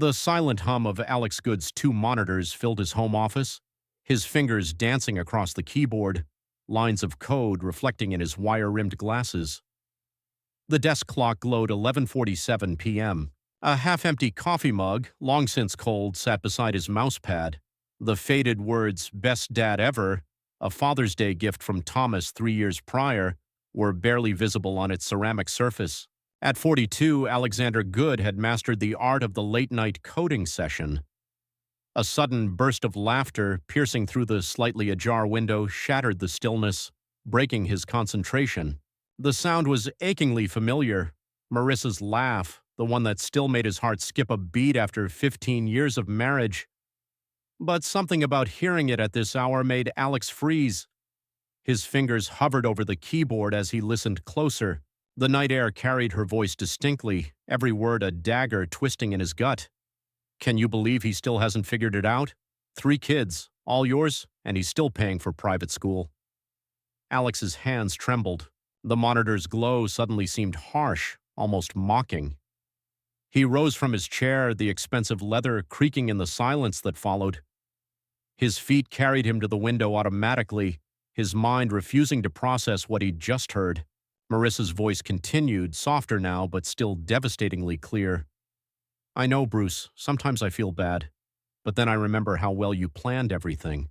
The silent hum of Alex Good's two monitors filled his home office, his fingers dancing across the keyboard, lines of code reflecting in his wire-rimmed glasses. The desk clock glowed 11:47 p.m. A half-empty coffee mug, long since cold, sat beside his mousepad. The faded words, "Best Dad Ever," a Father's Day gift from Thomas 3 years prior, were barely visible on its ceramic surface. At 42, Alexander Good had mastered the art of the late-night coding session. A sudden burst of laughter, piercing through the slightly ajar window, shattered the stillness, breaking his concentration. The sound was achingly familiar. Marissa's laugh, the one that still made his heart skip a beat after 15 years of marriage. But something about hearing it at this hour made Alex freeze. His fingers hovered over the keyboard as he listened closer. The night air carried her voice distinctly, every word a dagger twisting in his gut. "Can you believe he still hasn't figured it out? 3 kids, all yours, and he's still paying for private school." Alex's hands trembled. The monitor's glow suddenly seemed harsh, almost mocking. He rose from his chair, the expensive leather creaking in the silence that followed. His feet carried him to the window automatically, his mind refusing to process what he'd just heard. Marissa's voice continued, softer now, but still devastatingly clear. "I know, Bruce, sometimes I feel bad, but then I remember how well you planned everything."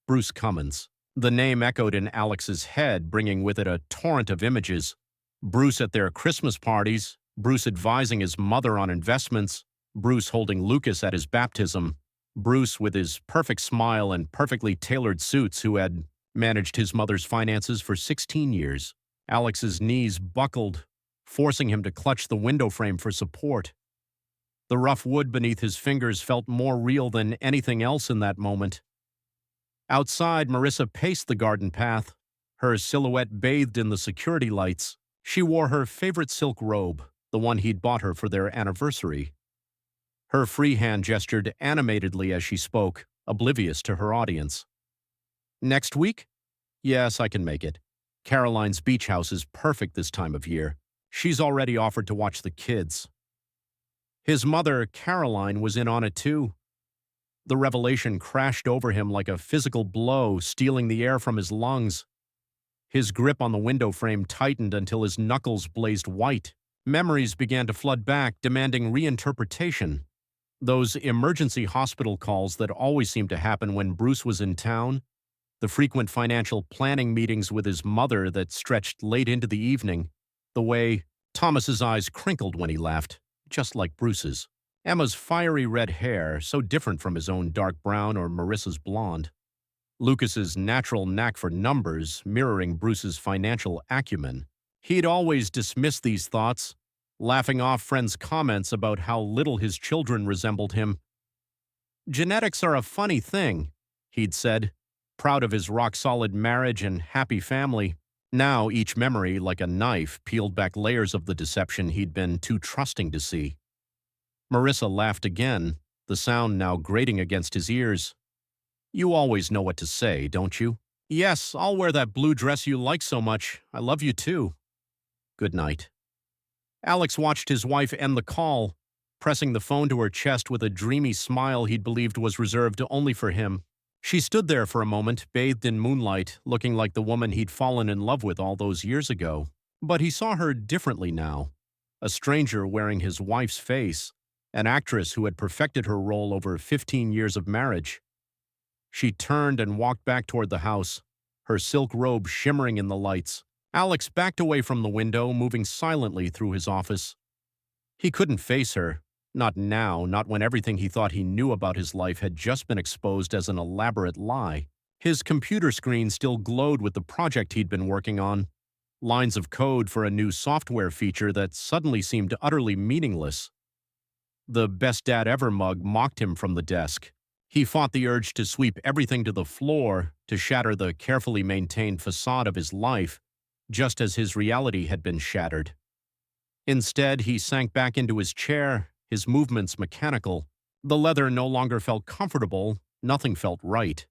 Bruce Cummins. The name echoed in Alex's head, bringing with it a torrent of images. Bruce at their Christmas parties, Bruce advising his mother on investments, Bruce holding Lucas at his baptism, Bruce with his perfect smile and perfectly tailored suits who had managed his mother's finances for 16 years. Alex's knees buckled, forcing him to clutch the window frame for support. The rough wood beneath his fingers felt more real than anything else in that moment. Outside, Marissa paced the garden path, her silhouette bathed in the security lights. She wore her favorite silk robe, the one he'd bought her for their anniversary. Her free hand gestured animatedly as she spoke, oblivious to her audience. "Next week? Yes, I can make it. Caroline's beach house is perfect this time of year. She's already offered to watch the kids." His mother, Caroline, was in on it too. The revelation crashed over him like a physical blow, stealing the air from his lungs. His grip on the window frame tightened until his knuckles blazed white. Memories began to flood back, demanding reinterpretation. Those emergency hospital calls that always seemed to happen when Bruce was in town, the frequent financial planning meetings with his mother that stretched late into the evening, the way Thomas's eyes crinkled when he laughed, just like Bruce's. Emma's fiery red hair, so different from his own dark brown or Marissa's blonde. Lucas's natural knack for numbers, mirroring Bruce's financial acumen. He'd always dismissed these thoughts, laughing off friends' comments about how little his children resembled him. "Genetics are a funny thing," he'd said, proud of his rock-solid marriage and happy family. Now each memory, like a knife, peeled back layers of the deception he'd been too trusting to see. Marissa laughed again, the sound now grating against his ears. "You always know what to say, don't you?" "Yes, I'll wear that blue dress you like so much. I love you too." "Good night." Alex watched his wife end the call, pressing the phone to her chest with a dreamy smile he'd believed was reserved only for him. She stood there for a moment, bathed in moonlight, looking like the woman he'd fallen in love with all those years ago. But he saw her differently now. A stranger wearing his wife's face, an actress who had perfected her role over 15 years of marriage. She turned and walked back toward the house, her silk robe shimmering in the lights. Alex backed away from the window, moving silently through his office. He couldn't face her. Not now, not when everything he thought he knew about his life had just been exposed as an elaborate lie. His computer screen still glowed with the project he'd been working on. Lines of code for a new software feature that suddenly seemed utterly meaningless. The Best Dad Ever mug mocked him from the desk. He fought the urge to sweep everything to the floor, to shatter the carefully maintained facade of his life, just as his reality had been shattered. Instead, he sank back into his chair, his movements mechanical. The leather no longer felt comfortable, nothing felt right.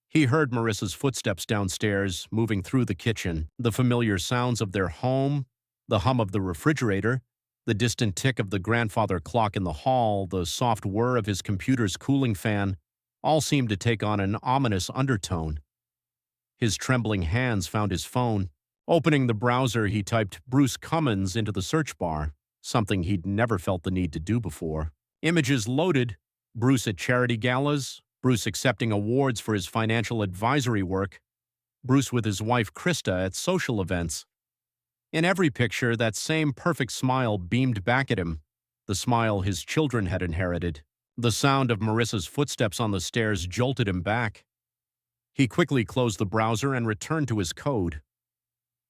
He heard Marissa's footsteps downstairs, moving through the kitchen, the familiar sounds of their home, the hum of the refrigerator, The distant tick of the grandfather clock in the hall, the soft whir of his computer's cooling fan, all seemed to take on an ominous undertone. His trembling hands found his phone. Opening the browser, he typed Bruce Cummins into the search bar, something he'd never felt the need to do before. Images loaded: Bruce at charity galas, Bruce accepting awards for his financial advisory work, Bruce with his wife Krista at social events. In every picture, that same perfect smile beamed back at him, the smile his children had inherited. The sound of Marissa's footsteps on the stairs jolted him back. He quickly closed the browser and returned to his code.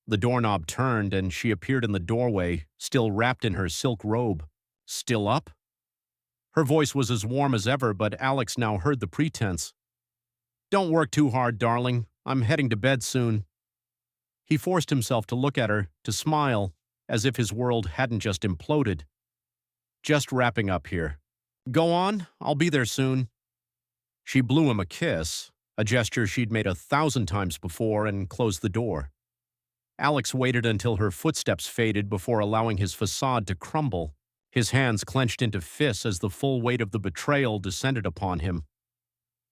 The doorknob turned, and she appeared in the doorway, still wrapped in her silk robe. Still up? Her voice was as warm as ever, but Alex now heard the pretense. "Don't work too hard, darling. I'm heading to bed soon." He forced himself to look at her, to smile, as if his world hadn't just imploded. "Just wrapping up here. Go on, I'll be there soon." She blew him a kiss, a gesture she'd made 1,000 times before, and closed the door. Alex waited until her footsteps faded before allowing his facade to crumble. His hands clenched into fists as the full weight of the betrayal descended upon him.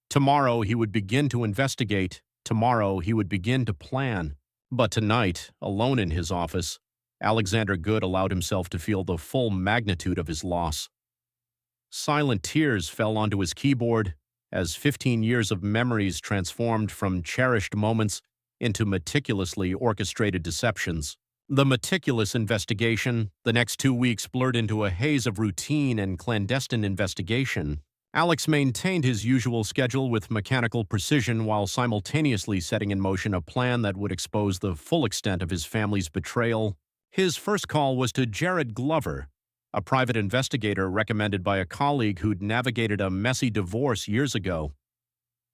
Tomorrow he would begin to investigate. Tomorrow he would begin to plan. But tonight, alone in his office, Alexander Good allowed himself to feel the full magnitude of his loss. Silent tears fell onto his keyboard as 15 years of memories transformed from cherished moments into meticulously orchestrated deceptions. The meticulous investigation, the next 2 weeks blurred into a haze of routine and clandestine investigation. Alex maintained his usual schedule with mechanical precision while simultaneously setting in motion a plan that would expose the full extent of his family's betrayal. His first call was to Jared Glover, a private investigator recommended by a colleague who'd navigated a messy divorce years ago.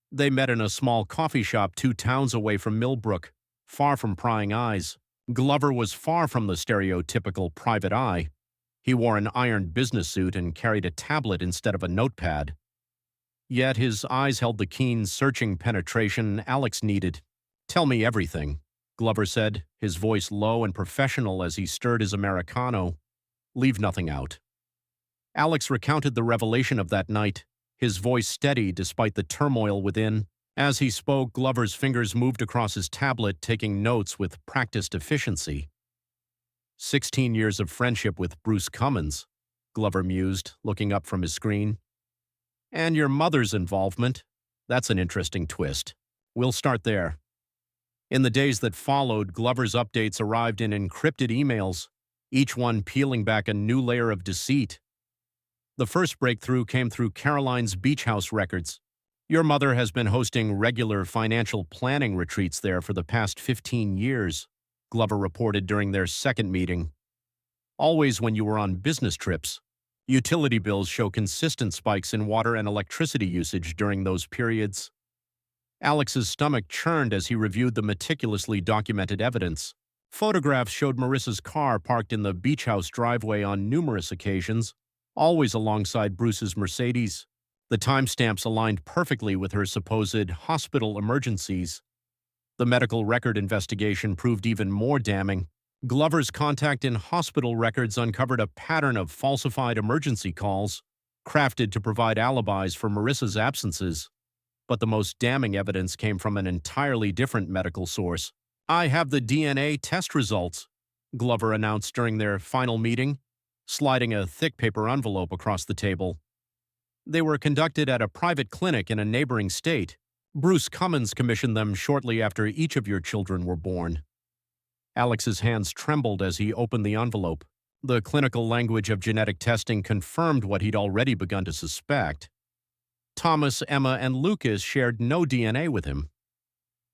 They met in a small coffee shop 2 towns away from Millbrook, far from prying eyes. Glover was far from the stereotypical private eye. He wore an ironed business suit and carried a tablet instead of a notepad. Yet his eyes held the keen, searching penetration Alex needed. "Tell me everything," Glover said, his voice low and professional as he stirred his Americano. "Leave nothing out." Alex recounted the revelation of that night, his voice steady despite the turmoil within. As he spoke, Glover's fingers moved across his tablet, taking notes with practiced efficiency. 16 years of friendship with Bruce Cummins, Glover mused, looking up from his screen. "And your mother's involvement. That's an interesting twist. We'll start there." In the days that followed, Glover's updates arrived in encrypted emails, each one peeling back a new layer of deceit. The first breakthrough came through Caroline's beach house records. "Your mother has been hosting regular financial planning retreats there for the past 15 years, Glover reported during their second meeting. "Always when you were on business trips. Utility bills show consistent spikes in water and electricity usage during those periods." Alex's stomach churned as he reviewed the meticulously documented evidence. Photographs showed Marissa's car parked in the beach house driveway on numerous occasions, always alongside Bruce's Mercedes. The timestamps aligned perfectly with her supposed hospital emergencies. The medical record investigation proved even more damning. Glover's contact in hospital records uncovered a pattern of falsified emergency calls, crafted to provide alibis for Marissa's absences. But the most damning evidence came from an entirely different medical source. "I have the DNA test results," Glover announced during their final meeting, sliding a thick paper envelope across the table. "They were conducted at a private clinic in a neighboring state. Bruce Cummins commissioned them shortly after each of your children were born." Alex's hands trembled as he opened the envelope. The clinical language of genetic testing confirmed what he'd already begun to suspect. Thomas, Emma, and Lucas shared no DNA with him.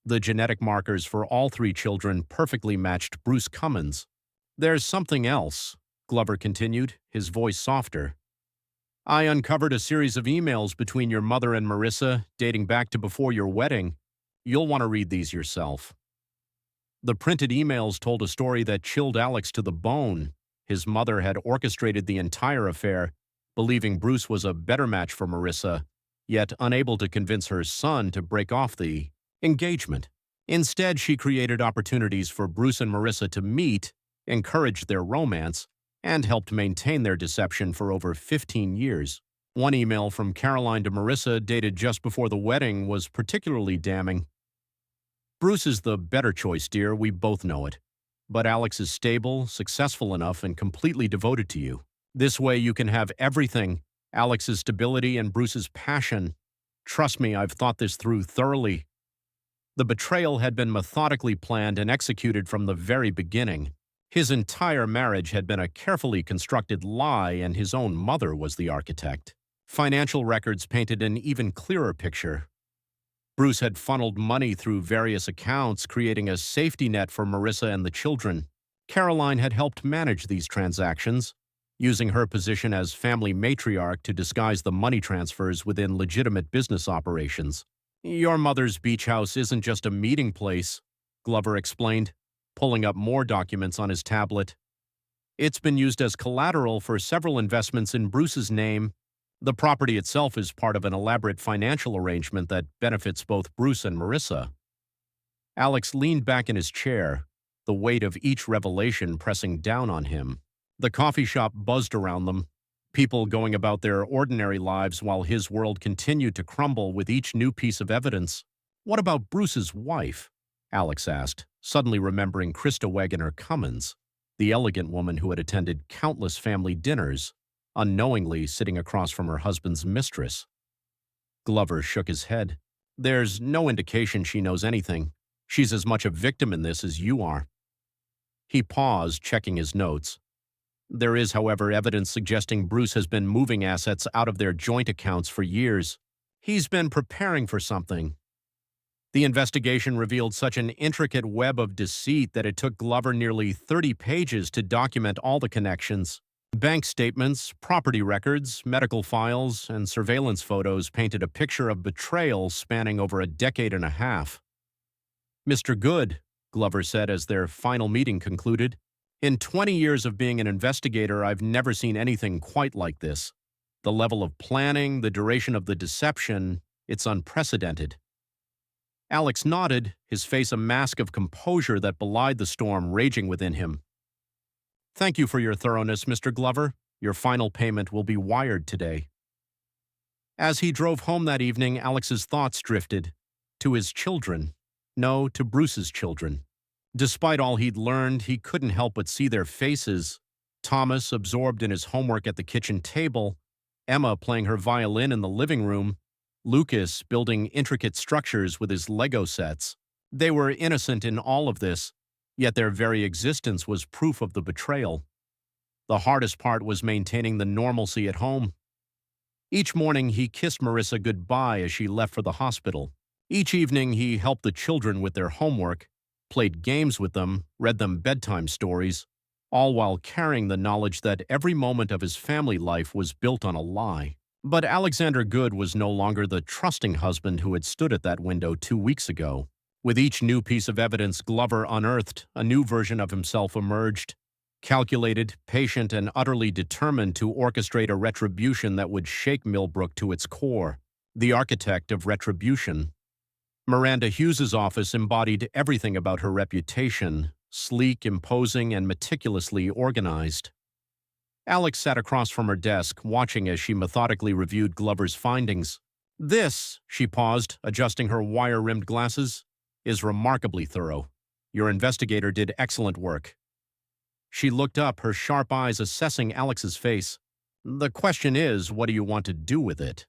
The genetic markers for all 3 children perfectly matched Bruce Cummins. "There's something else," Glover continued, his voice softer. "I uncovered a series of emails between your mother and Marissa dating back to before your wedding. You'll want to read these yourself." The printed emails told a story that chilled Alex to the bone. His mother had orchestrated the entire affair, believing Bruce was a better match for Marissa, yet unable to convince her son to break off the engagement. Instead, she created opportunities for Bruce and Marissa to meet, encouraged their romance, and helped maintain their deception for over 15 years. One email from Caroline to Marissa, dated just before the wedding, was particularly damning. "Bruce is the better choice, dear, we both know it. But Alex is stable, successful enough, and completely devoted to you. This way you can have everything: Alex's stability and Bruce's passion. Trust me, I've thought this through thoroughly." The betrayal had been methodically planned and executed from the very beginning. His entire marriage had been a carefully constructed lie, and his own mother was the architect. Financial records painted an even clearer picture. Bruce had funneled money through various accounts, creating a safety net for Marissa and the children. Caroline had helped manage these transactions, using her position as family matriarch to disguise the money transfers within legitimate business operations. "Your mother's beach house isn't just a meeting place," Glover explained, pulling up more documents on his tablet. "It's been used as collateral for several investments in Bruce's name. The property itself is part of an elaborate financial arrangement that benefits both Bruce and Marissa." Alex leaned back in his chair, the weight of each revelation pressing down on him. The coffee shop buzzed around them, people going about their ordinary lives while his world continued to crumble with each new piece of evidence. "What about Bruce's wife?" Alex asked, suddenly remembering Krista Wegener Cummins, the elegant woman who had attended countless family dinners, unknowingly sitting across from her husband's mistress. Glover shook his head. "There's no indication she knows anything. She's as much a victim in this as you are." He paused, checking his notes. "There is, however, evidence suggesting Bruce has been moving assets out of their joint accounts for years. He's been preparing for something." The investigation revealed such an intricate web of deceit that it took Glover nearly 30 pages to document all the connections. Bank statements, property records, medical files, and surveillance photos painted a picture of betrayal spanning over a decade and a half. "Mr. Good," Glover said as their final meeting concluded, "in 20 years of being an investigator, I've never seen anything quite like this. The level of planning, the duration of the deception, it's unprecedented." Alex nodded, his face a mask of composure that belied the storm raging within him. "Thank you for your thoroughness, Mr. Glover. Your final payment will be wired today." As he drove home that evening, Alex's thoughts drifted to his children. No, to Bruce's children. Despite all he'd learned, he couldn't help but see their faces. Thomas, absorbed in his homework at the kitchen table, Emma playing her violin in the living room, Lucas building intricate structures with his Lego sets. They were innocent in all of this, yet their very existence was proof of the betrayal. The hardest part was maintaining the normalcy at home. Each morning, he kissed Marissa goodbye as she left for the hospital. Each evening, he helped the children with their homework, played games with them, read them bedtime stories, all while carrying the knowledge that every moment of his family life was built on a lie. But Alexander Good was no longer the trusting husband who had stood at that window 2 weeks ago. With each new piece of evidence Glover unearthed, a new version of himself emerged, calculated, patient, and utterly determined to orchestrate a retribution that would shake Millbrook to its core. The architect of retribution. Miranda Hughes's office embodied everything about her reputation: sleek, imposing, and meticulously organized. Alex sat across from her desk, watching as she methodically reviewed Glover's findings. "This," she paused, adjusting her wire-rimmed glasses, "is remarkably thorough. Your investigator did excellent work." She looked up, her sharp eyes assessing Alex's face. "The question is, what do you want to do with it?"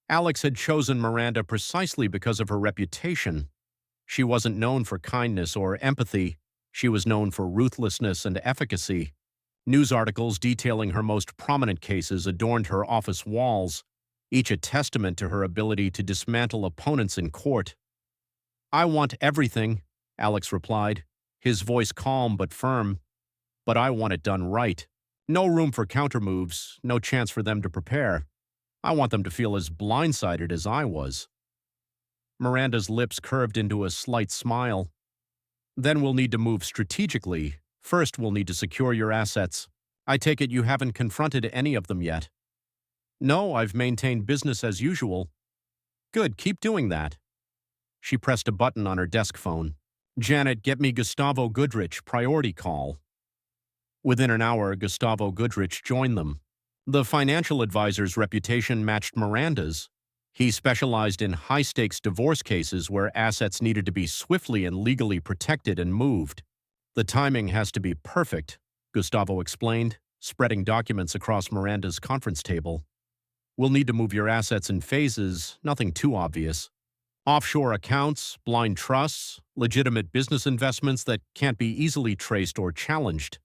Alex had chosen Miranda precisely because of her reputation. She wasn't known for kindness or empathy. She was known for ruthlessness and efficacy. News articles detailing her most prominent cases adorned her office walls, each a testament to her ability to dismantle opponents in court. "I want everything," Alex replied, his voice calm but firm. "But I want it done right. No room for countermoves, no chance for them to prepare. I want them to feel as blindsided as I was." Miranda's lips curved into a slight smile. "Then we'll need to move strategically. First, we'll need to secure your assets. I take it you haven't confronted any of them yet." "No, I've maintained business as usual." "Good, keep doing that." She pressed a button on her desk phone. "Janet, get me Gustavo Goodrich, priority call." Within an hour, Gustavo Goodrich joined them. The financial advisor's reputation matched Miranda's. He specialized in high-stakes divorce cases where assets needed to be swiftly and legally protected and moved. The timing has to be perfect, Gustavo explained, spreading documents across Miranda's conference table. We'll need to move your assets in phases, nothing too obvious. Offshore accounts, blind trusts, legitimate business investments that can't be easily traced or challenged.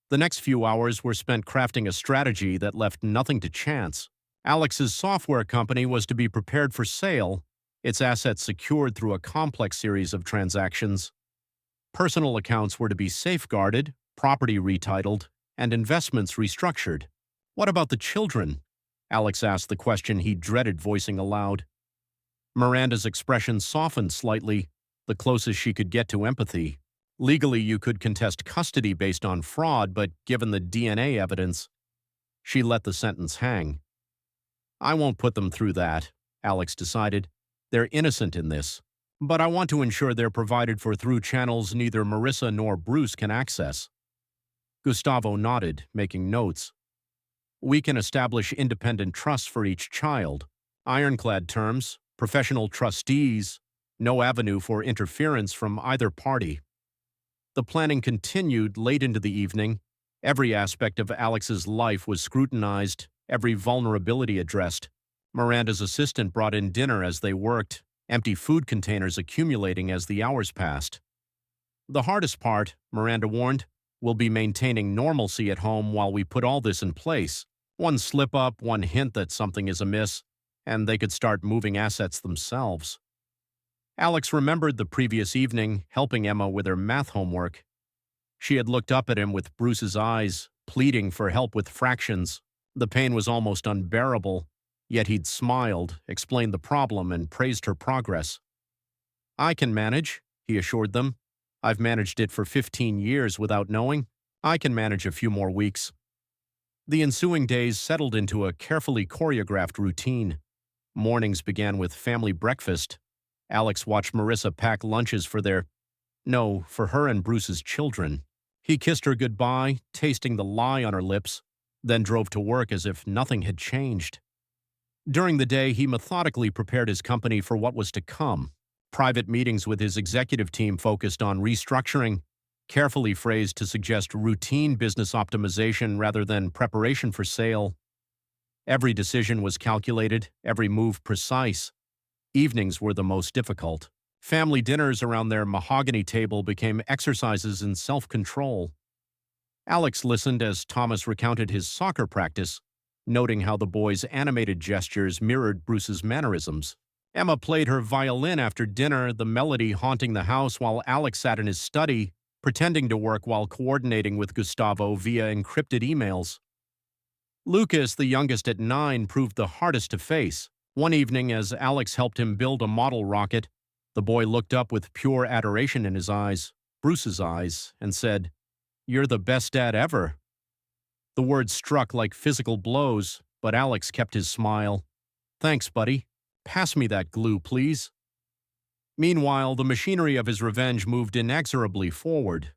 The next few hours were spent crafting a strategy that left nothing to chance. Alex's software company was to be prepared for sale, its assets secured through a complex series of transactions. Personal accounts were to be safeguarded, property retitled, and investments restructured. What about the children? Alex asked the question he dreaded voicing aloud. Miranda's expression softened slightly, the closest she could get to empathy. Legally, you could contest custody based on fraud, but given the DNA evidence, she let the sentence hang. I won't put them through that, Alex decided. They're innocent in this. But I want to ensure they're provided for through channels neither Marissa nor Bruce can access. Gustavo nodded, making notes. We can establish independent trusts for each child. Ironclad terms, professional trustees, no avenue for interference from either party. The planning continued late into the evening. Every aspect of Alex's life was scrutinized, every vulnerability addressed. Miranda's assistant brought in dinner as they worked, empty food containers accumulating as the hours passed. The hardest part, Miranda warned, will be maintaining normalcy at home while we put all this in place. One slip-up, one hint that something is amiss, and they could start moving assets themselves. Alex remembered the previous evening, helping Emma with her math homework. She had looked up at him with Bruce's eyes, pleading for help with fractions. The pain was almost unbearable, yet he'd smiled, explained the problem, and praised her progress. I can manage, he assured them. I've managed it for 15 years without knowing. I can manage a few more weeks. The ensuing days settled into a carefully choreographed routine. Mornings began with family breakfast. Alex watched Marissa pack lunches for her and Bruce's children. He kissed her goodbye, tasting the lie on her lips, then drove to work as if nothing had changed. During the day, he methodically prepared his company for what was to come. Private meetings with his executive team focused on restructuring, carefully phrased to suggest routine business optimization rather than preparation for sale. Every decision was calculated, every move precise. Evenings were the most difficult. Family dinners around their mahogany table became exercises in self-control. Alex listened as Thomas recounted his soccer practice, noting how the boy's animated gestures mirrored Bruce's mannerisms. Emma played her violin after dinner, the melody haunting the house while Alex sat in his study, pretending to work while coordinating with Gustavo via encrypted emails. Lucas, the youngest at 9, proved the hardest to face. One evening, as Alex helped him build a model rocket, the boy looked up with pure adoration in his eyes, Bruce's eyes, and said, "You're the best dad ever." The words struck like physical blows, but Alex kept his smile. "Thanks, buddy. Pass me that glue, please." Meanwhile, the machinery of his revenge moved inexorably forward.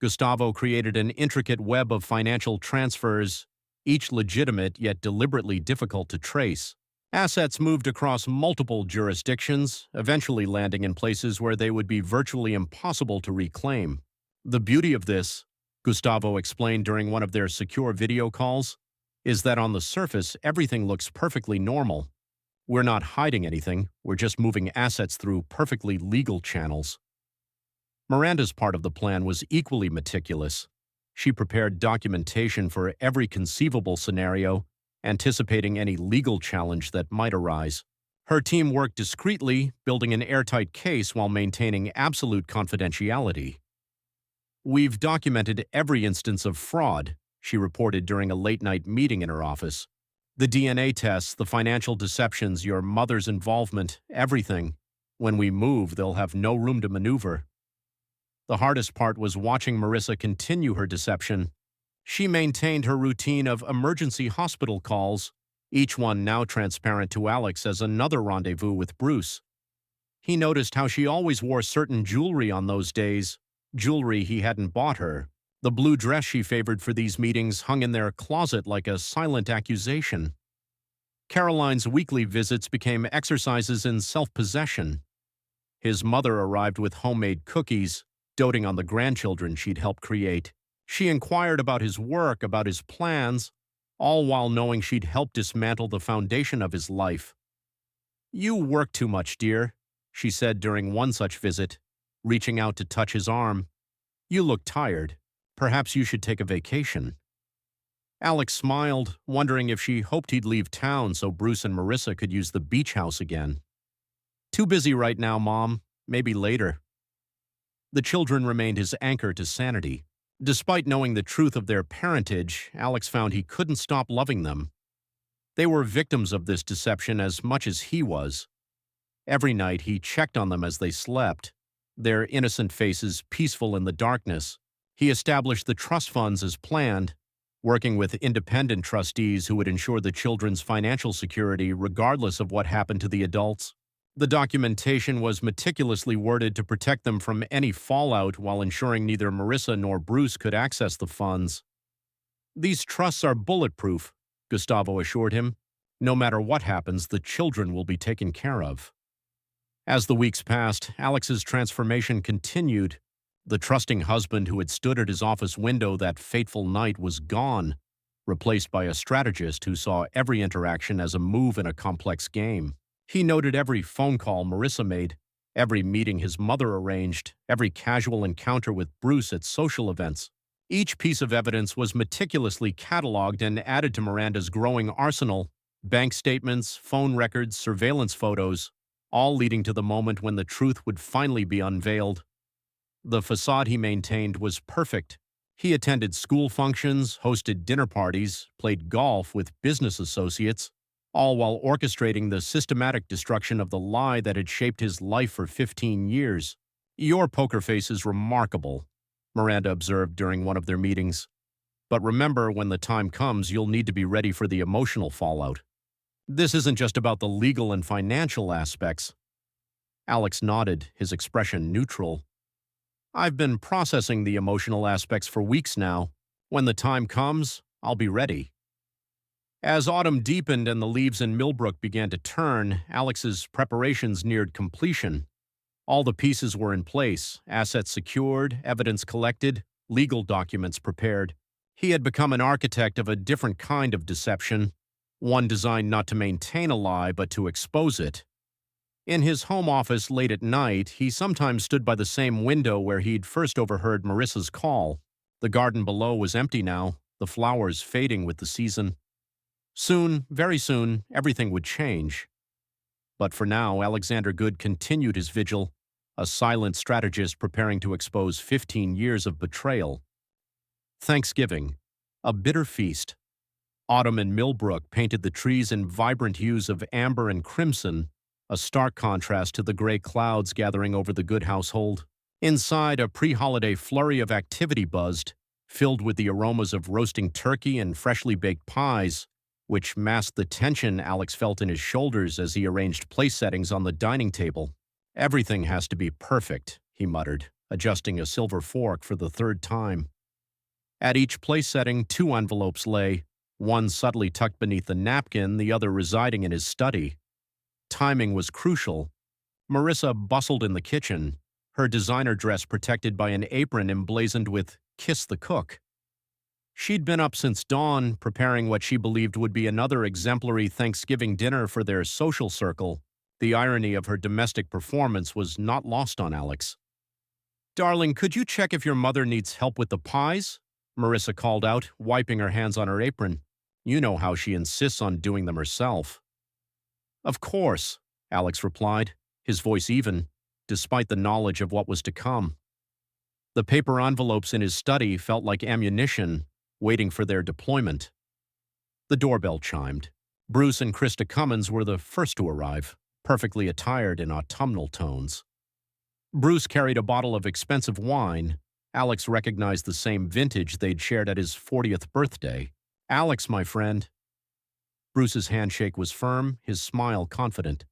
Gustavo created an intricate web of financial transfers, each legitimate yet deliberately difficult to trace. Assets moved across multiple jurisdictions, eventually landing in places where they would be virtually impossible to reclaim. The beauty of this, Gustavo explained during one of their secure video calls, is that on the surface, everything looks perfectly normal. We're not hiding anything, we're just moving assets through perfectly legal channels. Miranda's part of the plan was equally meticulous. She prepared documentation for every conceivable scenario, anticipating any legal challenge that might arise. Her team worked discreetly, building an airtight case while maintaining absolute confidentiality. "We've documented every instance of fraud," she reported during a late-night meeting in her office. "The DNA tests, the financial deceptions, your mother's involvement, everything. When we move, they'll have no room to maneuver." The hardest part was watching Marissa continue her deception. She maintained her routine of emergency hospital calls, each one now transparent to Alex as another rendezvous with Bruce. He noticed how she always wore certain jewelry on those days, jewelry he hadn't bought her. The blue dress she favored for these meetings hung in their closet like a silent accusation. Caroline's weekly visits became exercises in self-possession. His mother arrived with homemade cookies, doting on the grandchildren she'd helped create. She inquired about his work, about his plans, all while knowing she'd helped dismantle the foundation of his life. "You work too much, dear," she said during one such visit, reaching out to touch his arm. "You look tired. Perhaps you should take a vacation." Alex smiled, wondering if she hoped he'd leave town so Bruce and Marissa could use the beach house again. "Too busy right now, Mom. Maybe later." The children remained his anchor to sanity. Despite knowing the truth of their parentage, Alex found he couldn't stop loving them. They were victims of this deception as much as he was. Every night he checked on them as they slept, their innocent faces peaceful in the darkness. He established the trust funds as planned, working with independent trustees who would ensure the children's financial security regardless of what happened to the adults. The documentation was meticulously worded to protect them from any fallout while ensuring neither Marissa nor Bruce could access the funds. "These trusts are bulletproof," Gustavo assured him. "No matter what happens, the children will be taken care of." As the weeks passed, Alex's transformation continued. The trusting husband who had stood at his office window that fateful night was gone, replaced by a strategist who saw every interaction as a move in a complex game. He noted every phone call Marissa made, every meeting his mother arranged, every casual encounter with Bruce at social events. Each piece of evidence was meticulously cataloged and added to Miranda's growing arsenal: bank statements, phone records, surveillance photos, all leading to the moment when the truth would finally be unveiled. The facade he maintained was perfect. He attended school functions, hosted dinner parties, played golf with business associates, all while orchestrating the systematic destruction of the lie that had shaped his life for 15 years. "Your poker face is remarkable," Miranda observed during one of their meetings. "But remember, when the time comes, you'll need to be ready for the emotional fallout. This isn't just about the legal and financial aspects." Alex nodded, his expression neutral. "I've been processing the emotional aspects for weeks now. When the time comes, I'll be ready." As autumn deepened and the leaves in Millbrook began to turn, Alex's preparations neared completion. All the pieces were in place, assets secured, evidence collected, legal documents prepared. He had become an architect of a different kind of deception, one designed not to maintain a lie but to expose it. In his home office late at night, he sometimes stood by the same window where he'd first overheard Marissa's call. The garden below was empty now, the flowers fading with the season. Soon, very soon, everything would change. But for now, Alexander Good continued his vigil, a silent strategist preparing to expose 15 years of betrayal. Thanksgiving, a bitter feast. Autumn in Millbrook painted the trees in vibrant hues of amber and crimson, a stark contrast to the gray clouds gathering over the Good household. Inside, a pre-holiday flurry of activity buzzed, filled with the aromas of roasting turkey and freshly baked pies, which masked the tension Alex felt in his shoulders as he arranged place settings on the dining table. "Everything has to be perfect," he muttered, adjusting a silver fork for the third time. At each place setting, 2 envelopes lay, one subtly tucked beneath the napkin, the other residing in his study. Timing was crucial. Marissa bustled in the kitchen, her designer dress protected by an apron emblazoned with "Kiss the Cook." She'd been up since dawn, preparing what she believed would be another exemplary Thanksgiving dinner for their social circle. The irony of her domestic performance was not lost on Alex. "Darling, could you check if your mother needs help with the pies?" Marissa called out, wiping her hands on her apron. "You know how she insists on doing them herself." "Of course," Alex replied, his voice even, despite the knowledge of what was to come. The paper envelopes in his study felt like ammunition, waiting for their deployment. The doorbell chimed. Bruce and Krista Cummins were the first to arrive, perfectly attired in autumnal tones. Bruce carried a bottle of expensive wine. Alex recognized the same vintage they'd shared at his 40th birthday. "Alex, my friend." Bruce's handshake was firm, his smile confident.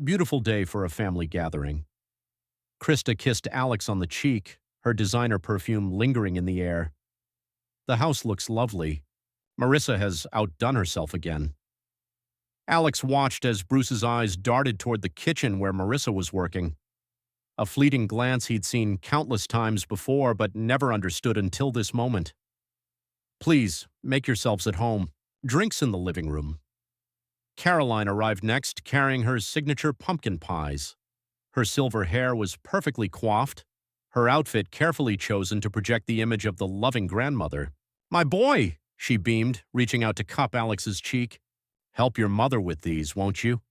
Beautiful day for a family gathering. Krista kissed Alex on the cheek, her designer perfume lingering in the air. The house looks lovely. Marissa has outdone herself again. Alex watched as Bruce's eyes darted toward the kitchen where Marissa was working. A fleeting glance he'd seen countless times before but never understood until this moment. Please, make yourselves at home. Drinks in the living room. Caroline arrived next, carrying her signature pumpkin pies. Her silver hair was perfectly coiffed, her outfit carefully chosen to project the image of the loving grandmother. "My boy!" she beamed, reaching out to cup Alex's cheek. "Help your mother with these, won't you?"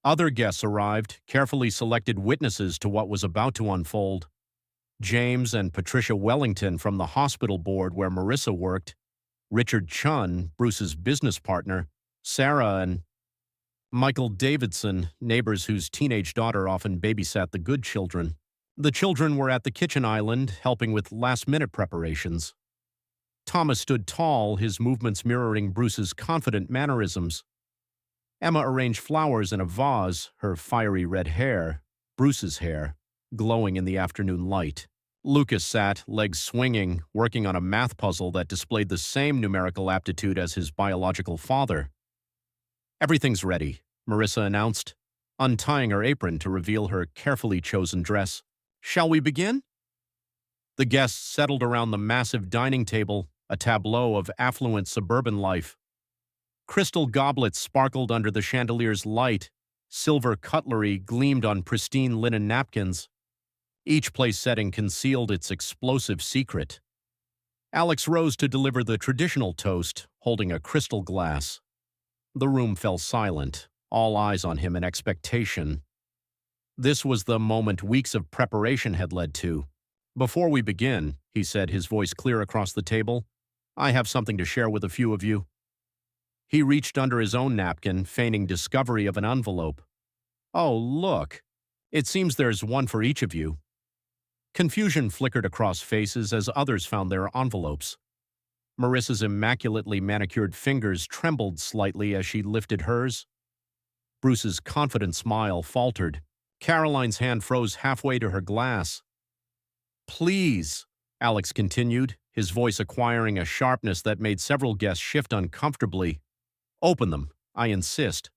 Other guests arrived, carefully selected witnesses to what was about to unfold. James and Patricia Wellington from the hospital board where Marissa worked, Richard Chun, Bruce's business partner, Sarah and Michael Davidson, neighbors whose teenage daughter often babysat the good children. The children were at the kitchen island, helping with last-minute preparations. Thomas stood tall, his movements mirroring Bruce's confident mannerisms. Emma arranged flowers in a vase, her fiery red hair, Bruce's hair, glowing in the afternoon light. Lucas sat, legs swinging, working on a math puzzle that displayed the same numerical aptitude as his biological father. "Everything's ready," Marissa announced, untying her apron to reveal her carefully chosen dress. "Shall we begin?" The guests settled around the massive dining table, a tableau of affluent suburban life. Crystal goblets sparkled under the chandelier's light, silver cutlery gleamed on pristine linen napkins. Each place setting concealed its explosive secret. Alex rose to deliver the traditional toast, holding a crystal glass. The room fell silent, all eyes on him in expectation. This was the moment weeks of preparation had led to. "Before we begin," he said, his voice clear across the table, "I have something to share with a few of you." He reached under his own napkin, feigning discovery of an envelope. "Oh, look. It seems there's one for each of you." Confusion flickered across faces as others found their envelopes. Marissa's immaculately manicured fingers trembled slightly as she lifted hers. Bruce's confident smile faltered. Caroline's hand froze halfway to her glass. "Please," Alex continued, his voice acquiring a sharpness that made several guests shift uncomfortably. "Open them, I insist."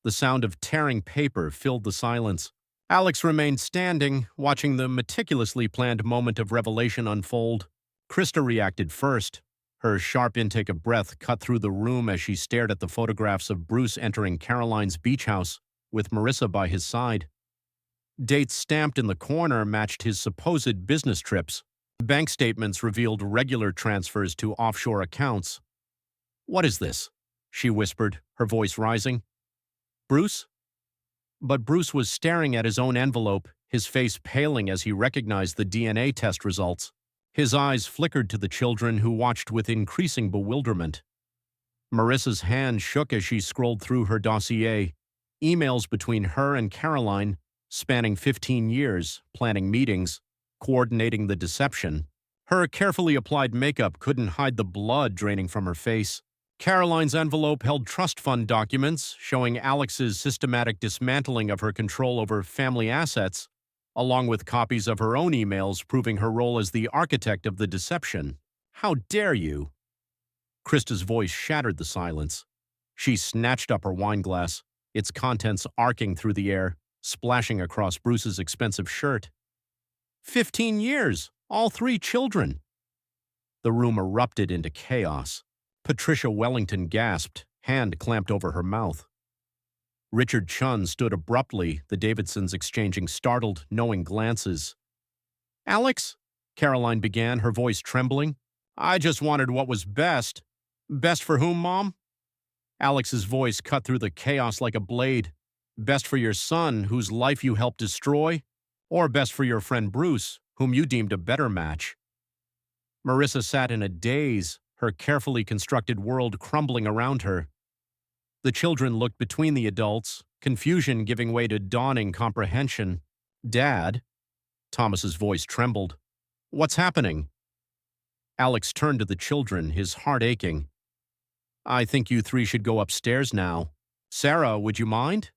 The sound of tearing paper filled the silence. Alex remained standing, watching the meticulously planned moment of revelation unfold. Krista reacted first. Her sharp intake of breath cut through the room as she stared at the photographs of Bruce entering Caroline's beach house, with Marissa by his side. Dates stamped in the corner matched his supposed business trips. Bank statements revealed regular transfers to offshore accounts. "What is this?" she whispered, her voice rising. "Bruce?" But Bruce was staring at his own envelope, his face paling as he recognized the DNA test results. His eyes flickered to the children who watched with increasing bewilderment. Marissa's hand shook as she scrolled through her dossier, emails between her and Caroline, spanning 15 years, planning meetings, coordinating the deception. Her carefully applied makeup couldn't hide the blood draining from her face. Caroline's envelope held trust fund documents showing Alex's systematic dismantling of her control over family assets, along with copies of her own emails proving her role as the architect of the deception. "How dare you?" Krista's voice shattered the silence. She snatched up her wineglass, its contents arcing through the air, splashing across Bruce's expensive shirt. 15 years! All 3 children! The room erupted into chaos. Patricia Wellington gasped, hand clamped over her mouth. Richard Chun stood abruptly, the Davidsons exchanging startled, knowing glances. "Alex," Caroline began, her voice trembling. "I just wanted what was best." "Best for whom, Mom?" Alex's voice cut through the chaos like a blade. "Best for your son, whose life you helped destroy? Or best for your friend Bruce, whom you deemed a better match?" Marissa sat in a daze, her carefully constructed world crumbling around her. The children looked between the adults, confusion giving way to dawning comprehension. "Dad?" Thomas's voice trembled. "What's happening?" Alex turned to the children, his heart aching. "I think you 3 should go upstairs now. Sarah, would you mind?"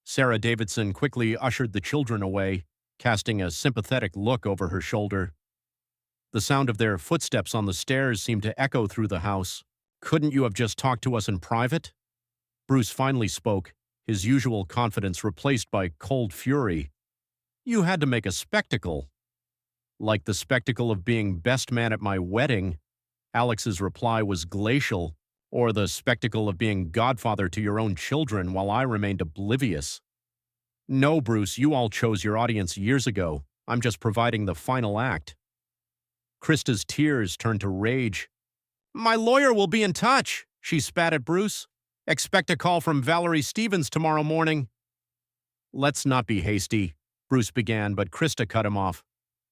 Sarah Davidson quickly ushered the children away, casting a sympathetic look over her shoulder. The sound of their footsteps on the stairs seemed to echo through the house. "Couldn't you have just talked to us in private?" Bruce finally spoke, his usual confidence replaced by cold fury. "You had to make a spectacle." "Like the spectacle of being best man at my wedding," Alex's reply was glacial, "or the spectacle of being godfather to your own children while I remained oblivious." "No, Bruce, you all chose your audience years ago. I'm just providing the final act." Krista's tears turned to rage. "My lawyer will be in touch," she spat at Bruce. "Expect a call from Valerie Stevens tomorrow morning." "Let's not be hasty," Bruce began, but Krista cut him off.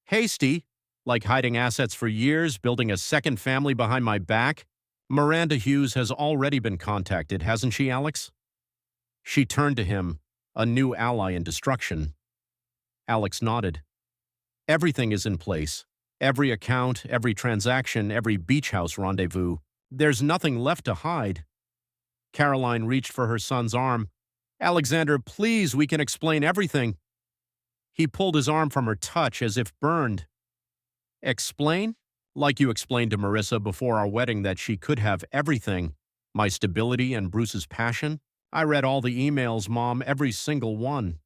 "Hasty? Like hiding assets for years, building a second family behind my back? Miranda Hughes has already been contacted, hasn't she, Alex?" She turned to him, a new ally in destruction. Alex nodded. "Everything is in place. Every account, every transaction, every beach house rendezvous. There's nothing left to hide." Caroline reached for her son's arm. "Alexander, please, we can explain everything." He pulled his arm from her touch as if burned. "Explain? Like you explained to Marissa before our wedding that she could have everything. My stability and Bruce's passion. I read all the emails, Mom, every single one."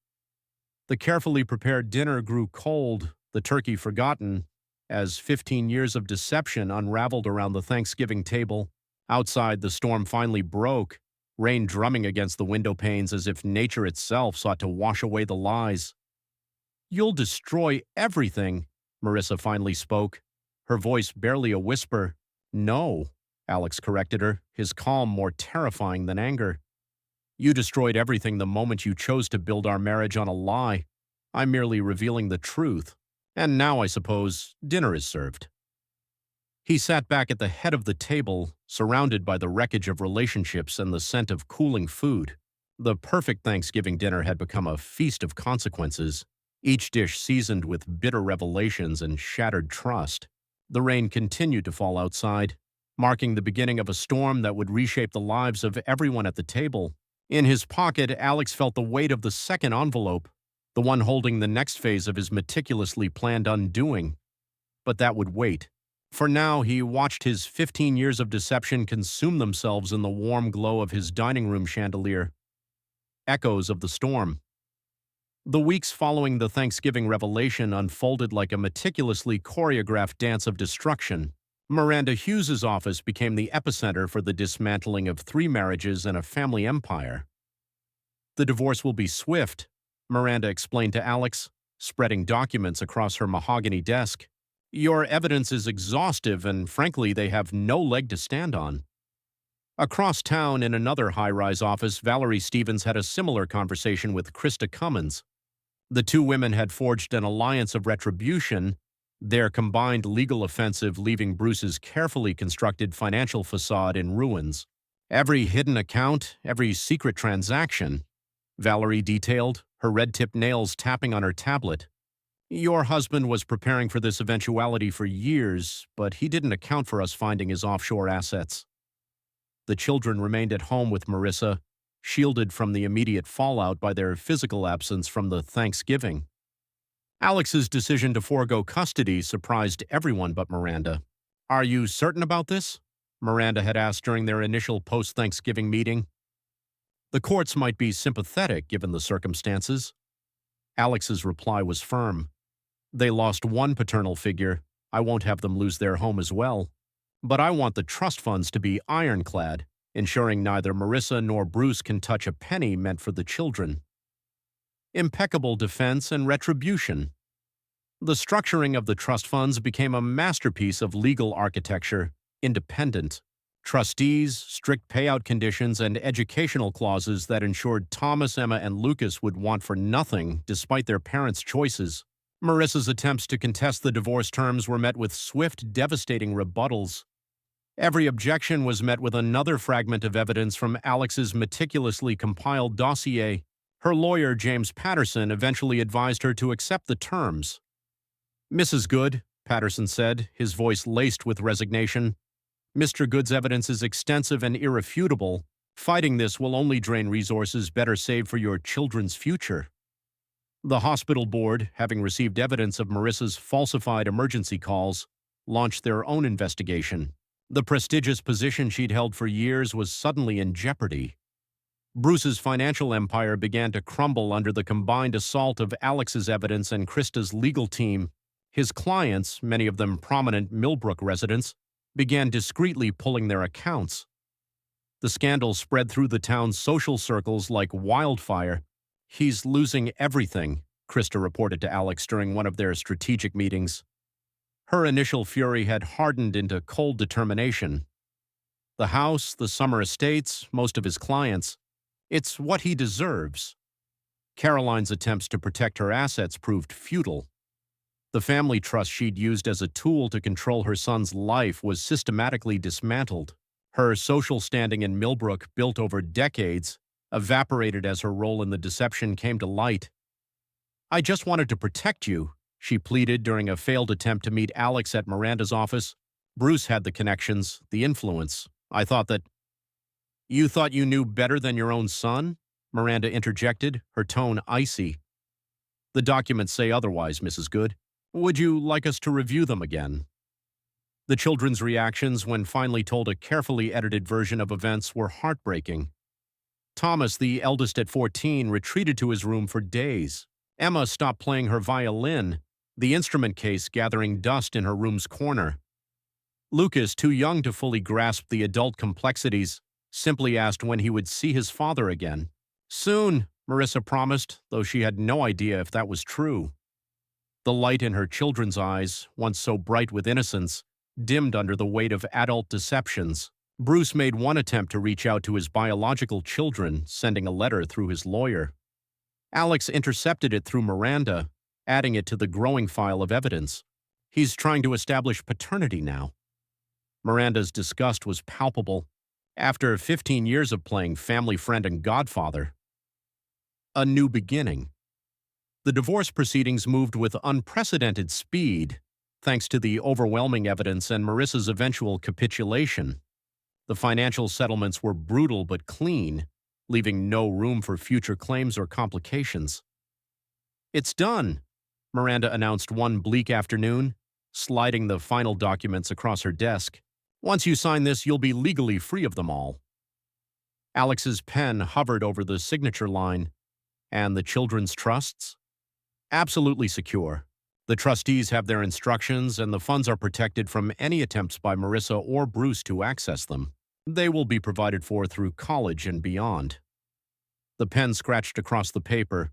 The carefully prepared dinner grew cold, the turkey forgotten, as 15 years of deception unraveled around the Thanksgiving table. Outside, the storm finally broke, rain drumming against the window panes as if nature itself sought to wash away the lies. "You'll destroy everything," Marissa finally spoke, her voice barely a whisper. "No," Alex corrected her, his calm more terrifying than anger. "You destroyed everything the moment you chose to build our marriage on a lie. I'm merely revealing the truth. And now, I suppose, dinner is served." He sat back at the head of the table, surrounded by the wreckage of relationships and the scent of cooling food. The perfect Thanksgiving dinner had become a feast of consequences, each dish seasoned with bitter revelations and shattered trust. The rain continued to fall outside, marking the beginning of a storm that would reshape the lives of everyone at the table. In his pocket, Alex felt the weight of the second envelope, the one holding the next phase of his meticulously planned undoing. But that would wait. For now, he watched his 15 years of deception consume themselves in the warm glow of his dining room chandelier. Echoes of the storm. The weeks following the Thanksgiving revelation unfolded like a meticulously choreographed dance of destruction. Miranda Hughes's office became the epicenter for the dismantling of 3 marriages and a family empire. "The divorce will be swift," Miranda explained to Alex, spreading documents across her mahogany desk. "Your evidence is exhaustive, and frankly, they have no leg to stand on." Across town, in another high-rise office, Valerie Stevens had a similar conversation with Krista Cummins. The two women had forged an alliance of retribution, their combined legal offensive leaving Bruce's carefully constructed financial facade in ruins. "Every hidden account, every secret transaction," Valerie detailed, her red-tipped nails tapping on her tablet. "Your husband was preparing for this eventuality for years, but he didn't account for us finding his offshore assets." The children remained at home with Marissa, shielded from the immediate fallout by their physical absence from the Thanksgiving. Alex's decision to forego custody surprised everyone but Miranda. "Are you certain about this?" Miranda had asked during their initial post-Thanksgiving meeting. "The courts might be sympathetic given the circumstances." Alex's reply was firm. "They lost one paternal figure. I won't have them lose their home as well. But I want the trust funds to be ironclad, ensuring neither Marissa nor Bruce can touch a penny meant for the children." Impeccable defense and retribution. The structuring of the trust funds became a masterpiece of legal architecture, independent. Trustees, strict payout conditions, and educational clauses that ensured Thomas, Emma, and Lucas would want for nothing despite their parents' choices. Marissa's attempts to contest the divorce terms were met with swift, devastating rebuttals. Every objection was met with another fragment of evidence from Alex's meticulously compiled dossier. Her lawyer, James Patterson, eventually advised her to accept the terms. "Mrs. Good," Patterson said, his voice laced with resignation, "Mr. Good's evidence is extensive and irrefutable. Fighting this will only drain resources better saved for your children's future." The hospital board, having received evidence of Marissa's falsified emergency calls, launched their own investigation. The prestigious position she'd held for years was suddenly in jeopardy. Bruce's financial empire began to crumble under the combined assault of Alex's evidence and Krista's legal team. His clients, many of them prominent Millbrook residents, began discreetly pulling their accounts. The scandal spread through the town's social circles like wildfire. "He's losing everything," Krista reported to Alex during one of their strategic meetings. Her initial fury had hardened into cold determination. The house, the summer estates, most of his clients. It's what he deserves. Caroline's attempts to protect her assets proved futile. The family trust she'd used as a tool to control her son's life was systematically dismantled. Her social standing in Millbrook, built over decades, evaporated as her role in the deception came to light. "I just wanted to protect you," she pleaded during a failed attempt to meet Alex at Miranda's office. "Bruce had the connections, the influence. I thought that—" "You thought you knew better than your own son?" Miranda interjected, her tone icy. "The documents say otherwise, Mrs. Good. Would you like us to review them again?" The children's reactions when finally told a carefully edited version of events were heartbreaking. Thomas, the eldest at 14, retreated to his room for days. Emma stopped playing her violin, the instrument case gathering dust in her room's corner. Lucas, too young to fully grasp the adult complexities, simply asked when he would see his father again. "Soon," Marissa promised, though she had no idea if that was true. The light in her children's eyes, once so bright with innocence, dimmed under the weight of adult deceptions. Bruce made one attempt to reach out to his biological children, sending a letter through his lawyer. Alex intercepted it through Miranda, adding it to the growing file of evidence. "He's trying to establish paternity now." Miranda's disgust was palpable. After 15 years of playing family friend and godfather. A new beginning. The divorce proceedings moved with unprecedented speed, thanks to the overwhelming evidence and Marissa's eventual capitulation. The financial settlements were brutal but clean, leaving no room for future claims or complications. "It's done," Miranda announced one bleak afternoon, sliding the final documents across her desk. "Once you sign this, you'll be legally free of them all." Alex's pen hovered over the signature line. "And the children's trusts?" "Absolutely secure. The trustees have their instructions, and the funds are protected from any attempts by Marissa or Bruce to access them. They will be provided for through college and beyond." The pen scratched across the paper,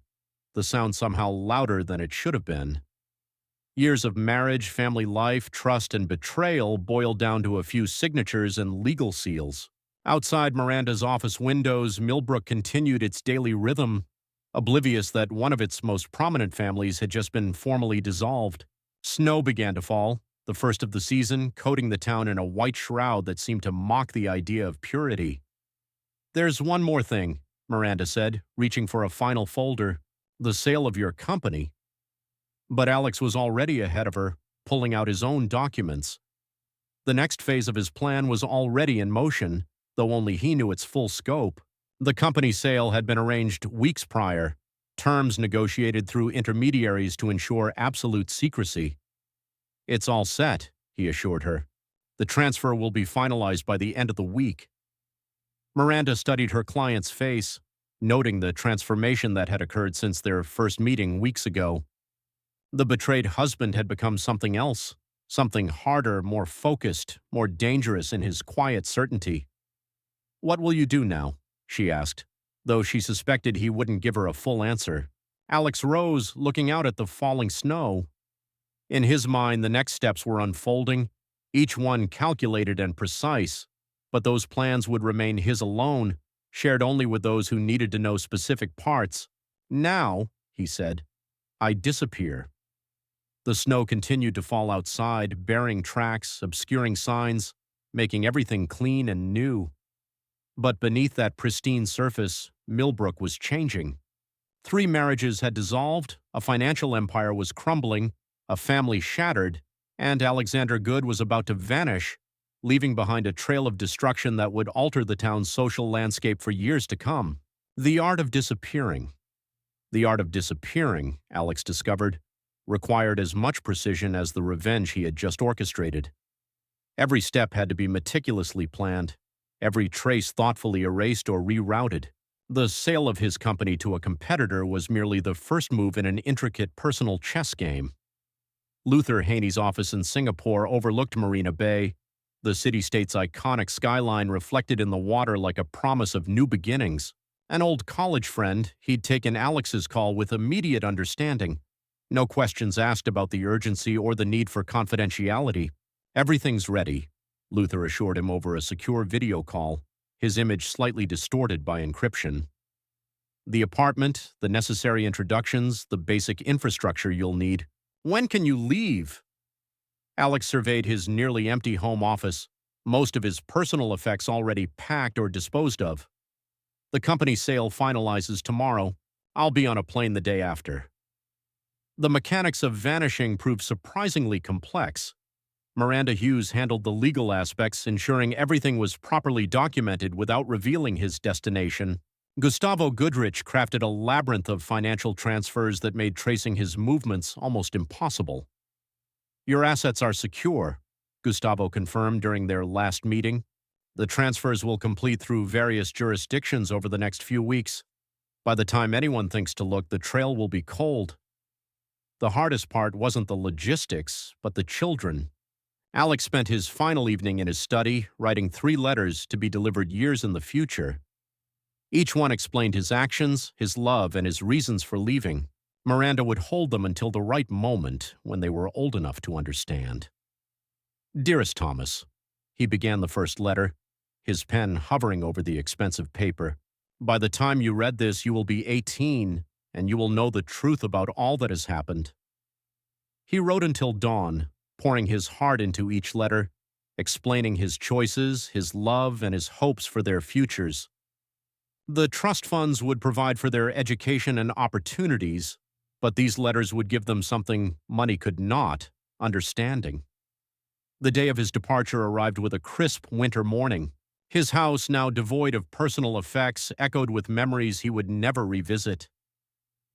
the sound somehow louder than it should have been. Years of marriage, family life, trust, and betrayal boiled down to a few signatures and legal seals. Outside Miranda's office windows, Millbrook continued its daily rhythm, oblivious that one of its most prominent families had just been formally dissolved. Snow began to fall, the first of the season, coating the town in a white shroud that seemed to mock the idea of purity. "There's one more thing," Miranda said, reaching for a final folder. "The sale of your company." But Alex was already ahead of her, pulling out his own documents. The next phase of his plan was already in motion, though only he knew its full scope. The company sale had been arranged weeks prior, terms negotiated through intermediaries to ensure absolute secrecy. "It's all set," he assured her. "The transfer will be finalized by the end of the week." Miranda studied her client's face, noting the transformation that had occurred since their first meeting weeks ago. The betrayed husband had become something else, something harder, more focused, more dangerous in his quiet certainty. "What will you do now?" she asked, though she suspected he wouldn't give her a full answer. Alex rose, looking out at the falling snow. In his mind, the next steps were unfolding, each one calculated and precise, but those plans would remain his alone, shared only with those who needed to know specific parts. "Now," he said, "I disappear." The snow continued to fall outside, bearing tracks, obscuring signs, making everything clean and new. But beneath that pristine surface, Millbrook was changing. 3 marriages had dissolved, a financial empire was crumbling, a family shattered, and Alexander Good was about to vanish, leaving behind a trail of destruction that would alter the town's social landscape for years to come. The art of disappearing. The art of disappearing, Alex discovered, required as much precision as the revenge he had just orchestrated. Every step had to be meticulously planned, every trace thoughtfully erased or rerouted. The sale of his company to a competitor was merely the first move in an intricate personal chess game. Luther Haney's office in Singapore overlooked Marina Bay, the city-state's iconic skyline reflected in the water like a promise of new beginnings. An old college friend, he'd taken Alex's call with immediate understanding. No questions asked about the urgency or the need for confidentiality. "Everything's ready," Luther assured him over a secure video call, his image slightly distorted by encryption. "The apartment, the necessary introductions, the basic infrastructure you'll need. When can you leave?" Alex surveyed his nearly empty home office, most of his personal effects already packed or disposed of. "The company sale finalizes tomorrow. I'll be on a plane the day after." The mechanics of vanishing proved surprisingly complex. Miranda Hughes handled the legal aspects, ensuring everything was properly documented without revealing his destination. Gustavo Goodrich crafted a labyrinth of financial transfers that made tracing his movements almost impossible. "Your assets are secure," Gustavo confirmed during their last meeting. "The transfers will complete through various jurisdictions over the next few weeks. By the time anyone thinks to look, the trail will be cold." The hardest part wasn't the logistics, but the children. Alex spent his final evening in his study, writing 3 letters to be delivered years in the future. Each one explained his actions, his love, and his reasons for leaving. Miranda would hold them until the right moment, when they were old enough to understand. "Dearest Thomas," he began the first letter, his pen hovering over the expensive paper. "By the time you read this, you will be 18, and you will know the truth about all that has happened." He wrote until dawn, pouring his heart into each letter, explaining his choices, his love, and his hopes for their futures. The trust funds would provide for their education and opportunities, but these letters would give them something money could not: understanding. The day of his departure arrived with a crisp winter morning. His house, now devoid of personal effects, echoed with memories he would never revisit.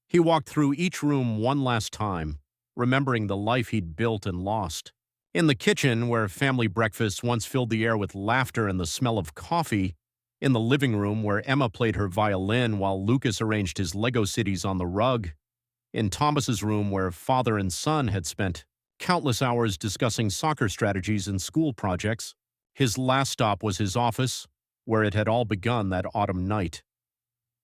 He walked through each room one last time, remembering the life he'd built and lost. In the kitchen, where family breakfasts once filled the air with laughter and the smell of coffee, in the living room where Emma played her violin while Lucas arranged his Lego cities on the rug, in Thomas's room where father and son had spent countless hours discussing soccer strategies and school projects. His last stop was his office, where it had all begun that autumn night.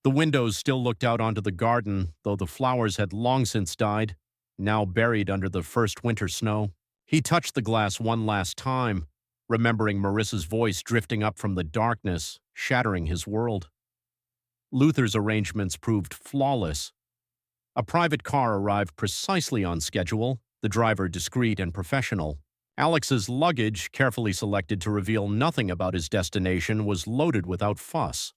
The windows still looked out onto the garden, though the flowers had long since died, now buried under the first winter snow. He touched the glass one last time, remembering Marissa's voice drifting up from the darkness, shattering his world. Luther's arrangements proved flawless. A private car arrived precisely on schedule, the driver discreet and professional. Alex's luggage, carefully selected to reveal nothing about his destination, was loaded without fuss.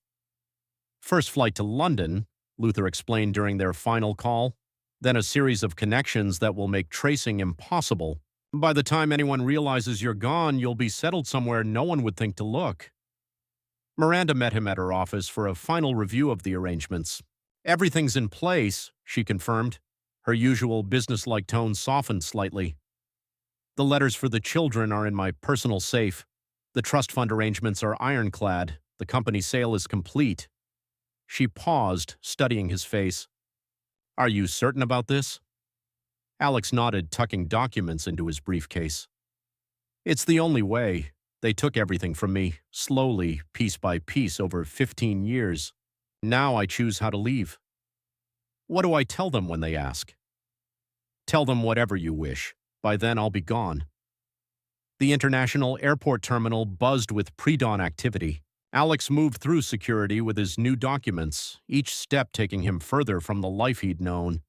"First flight to London," Luther explained during their final call, "then a series of connections that will make tracing impossible. By the time anyone realizes you're gone, you'll be settled somewhere no one would think to look." Miranda met him at her office for a final review of the arrangements. "Everything's in place," she confirmed. Her usual businesslike tone softened slightly. "The letters for the children are in my personal safe. The trust fund arrangements are ironclad. The company sale is complete." She paused, studying his face. "Are you certain about this?" Alex nodded, tucking documents into his briefcase. "It's the only way. They took everything from me, slowly, piece by piece, over 15 years. Now I choose how to leave." "What do I tell them when they ask?" "Tell them whatever you wish. By then I'll be gone." The international airport terminal buzzed with pre-dawn activity. Alex moved through security with his new documents, each step taking him further from the life he'd known.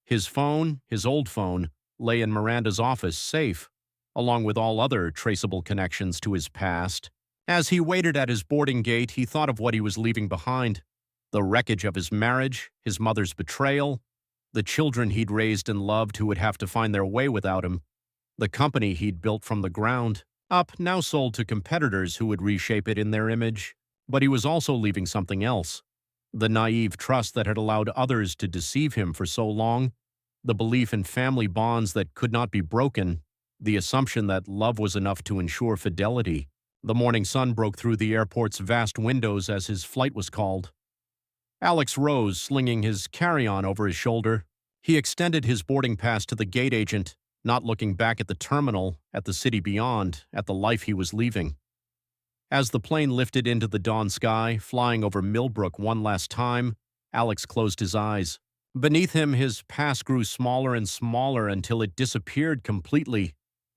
His phone, his old phone, lay in Miranda's office, safe, along with all other traceable connections to his past. As he waited at his boarding gate, he thought of what he was leaving behind: the wreckage of his marriage, his mother's betrayal, the children he'd raised and loved who would have to find their way without him, the company he'd built from the ground up, now sold to competitors who would reshape it in their image. But he was also leaving something else: The naive trust that had allowed others to deceive him for so long, the belief in family bonds that could not be broken, the assumption that love was enough to ensure fidelity. The morning sun broke through the airport's vast windows as his flight was called. Alex rose, slinging his carry-on over his shoulder. He extended his boarding pass to the gate agent, not looking back at the terminal, at the city beyond, at the life he was leaving. As the plane lifted into the dawn sky, flying over Millbrook one last time, Alex closed his eyes. Beneath him, his past grew smaller and smaller until it disappeared completely,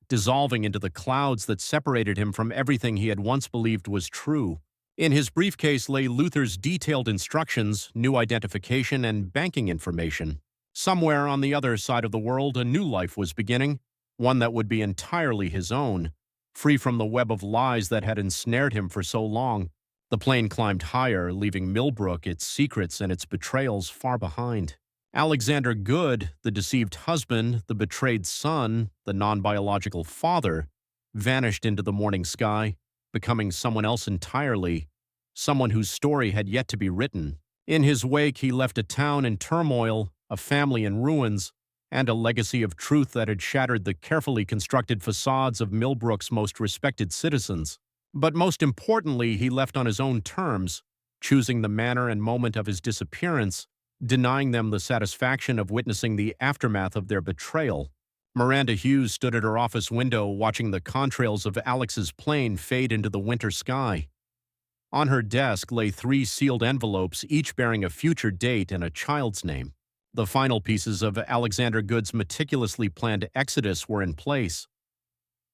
dissolving into the clouds that separated him from everything he had once believed was true. In his briefcase lay Luther's detailed instructions, new identification, and banking information. Somewhere on the other side of the world, a new life was beginning, one that would be entirely his own, free from the web of lies that had ensnared him for so long. The plane climbed higher, leaving Millbrook, its secrets, and its betrayals far behind. Alexander Good, the deceived husband, the betrayed son, the non-biological father, vanished into the morning sky, becoming someone else entirely, someone whose story had yet to be written. In his wake, he left a town in turmoil, a family in ruins, and a legacy of truth that had shattered the carefully constructed facades of Millbrook's most respected citizens. But most importantly, he left on his own terms, choosing the manner and moment of his disappearance, denying them the satisfaction of witnessing the aftermath of their betrayal. Miranda Hughes stood at her office window watching the contrails of Alex's plane fade into the winter sky. On her desk lay 3 sealed envelopes, each bearing a future date and a child's name. The final pieces of Alexander Good's meticulously planned exodus were in place.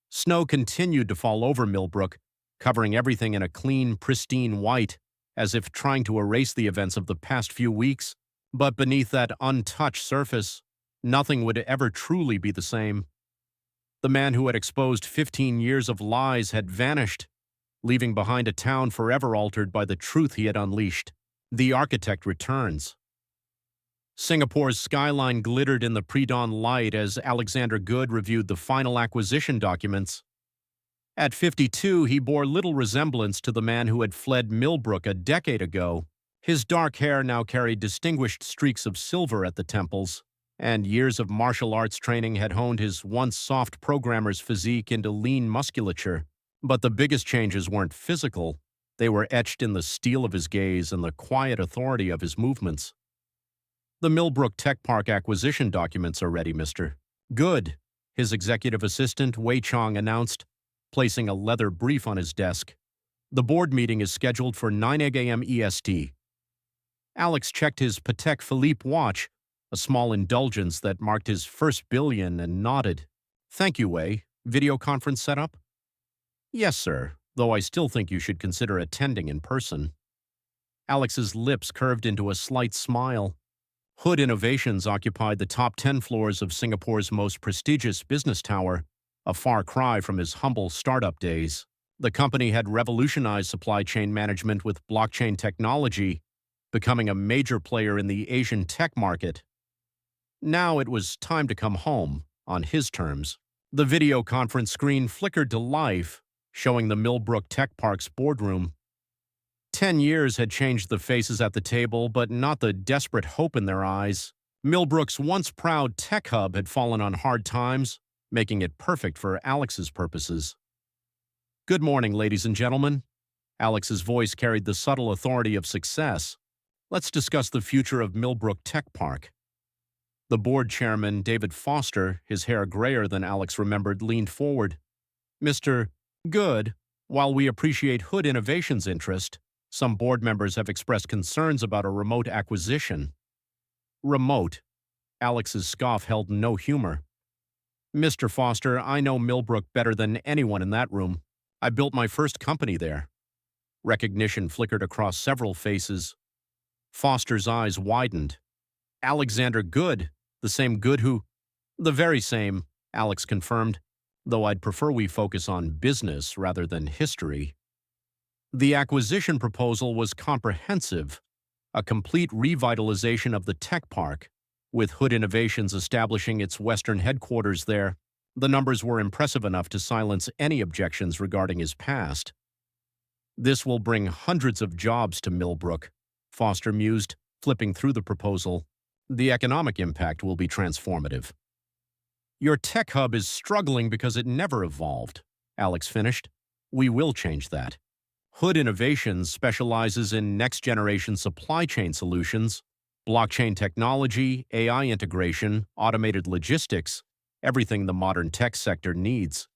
Snow continued to fall over Millbrook, covering everything in a clean, pristine white, as if trying to erase the events of the past few weeks. But beneath that untouched surface, nothing would ever truly be the same. The man who had exposed 15 years of lies had vanished, leaving behind a town forever altered by the truth he had unleashed. The architect returns. Singapore's skyline glittered in the pre-dawn light as Alexander Good reviewed the final acquisition documents. At 52, he bore little resemblance to the man who had fled Millbrook a decade ago. His dark hair now carried distinguished streaks of silver at the temples, and years of martial arts training had honed his once soft programmer's physique into lean musculature. But the biggest changes weren't physical. They were etched in the steel of his gaze and the quiet authority of his movements. "The Millbrook Tech Park acquisition documents are ready, Mr. Good," his executive assistant, Wei Chong, announced, placing a leather brief on his desk. "The board meeting is scheduled for 9 a.m. EST. Alex checked his Patek Philippe watch, a small indulgence that marked his first billion, and nodded. "Thank you, Wei. Video conference set up?" "Yes, sir, though I still think you should consider attending in person." Alex's lips curved into a slight smile. Hood Innovations occupied the top 10 floors of Singapore's most prestigious business tower, a far cry from his humble startup days. The company had revolutionized supply chain management with blockchain technology, becoming a major player in the Asian tech market. Now it was time to come home, on his terms. The video conference screen flickered to life, showing the Millbrook Tech Park's boardroom. 10 years had changed the faces at the table, but not the desperate hope in their eyes. Millbrook's once proud tech hub had fallen on hard times, making it perfect for Alex's purposes. "Good morning, ladies and gentlemen." Alex's voice carried the subtle authority of success. "Let's discuss the future of Millbrook Tech Park." The board chairman, David Foster, his hair grayer than Alex remembered, leaned forward. "Mr. Good, while we appreciate Hood Innovations' interest, some board members have expressed concerns about a remote acquisition." Remote. Alex's scoff held no humor. "Mr. Foster, I know Millbrook better than anyone in that room. I built my first company there." Recognition flickered across several faces. Foster's eyes widened. "Alexander Good, the same Good who—" "The very same," Alex confirmed, "though I'd prefer we focus on business rather than history." The acquisition proposal was comprehensive, a complete revitalization of the tech park, with Hood Innovations establishing its Western headquarters there. The numbers were impressive enough to silence any objections regarding his past. "This will bring hundreds of jobs to Millbrook," Foster mused, flipping through the proposal. The economic impact will be transformative. Your tech hub is struggling because it never evolved, Alex finished. We will change that. Hood Innovations specializes in next-generation supply chain solutions, blockchain technology, AI integration, automated logistics, everything the modern tech sector needs.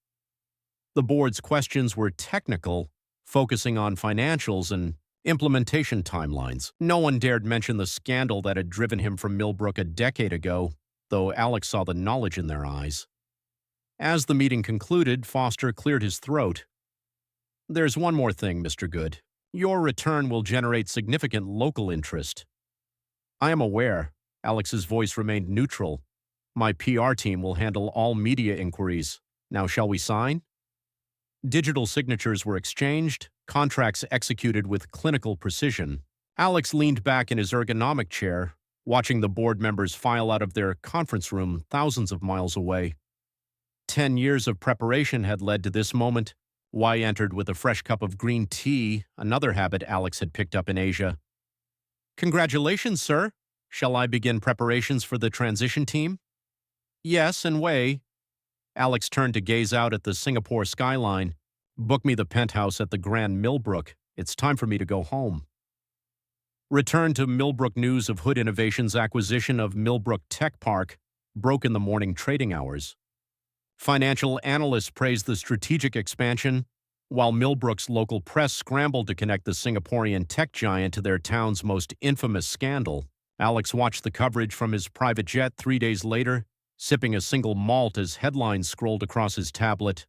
The board's questions were technical, focusing on financials and implementation timelines. No one dared mention the scandal that had driven him from Millbrook a decade ago, though Alex saw the knowledge in their eyes. As the meeting concluded, Foster cleared his throat. There's one more thing, Mr. Good. Your return will generate significant local interest. I am aware. Alex's voice remained neutral. My PR team will handle all media inquiries. Now shall we sign? Digital signatures were exchanged, contracts executed with clinical precision. Alex leaned back in his ergonomic chair, watching the board members file out of their conference room thousands of miles away. 10 years of preparation had led to this moment. Y entered with a fresh cup of green tea, another habit Alex had picked up in Asia. Congratulations, sir. Shall I begin preparations for the transition team? Yes, and Wei. Alex turned to gaze out at the Singapore skyline. Book me the penthouse at the Grand Millbrook. It's time for me to go home. Return to Millbrook news of Hood Innovations' acquisition of Millbrook Tech Park broke in the morning trading hours. Financial analysts praised the strategic expansion, while Millbrook's local press scrambled to connect the Singaporean tech giant to their town's most infamous scandal. Alex watched the coverage from his private jet 3 days later, sipping a single malt as headlines scrolled across his tablet.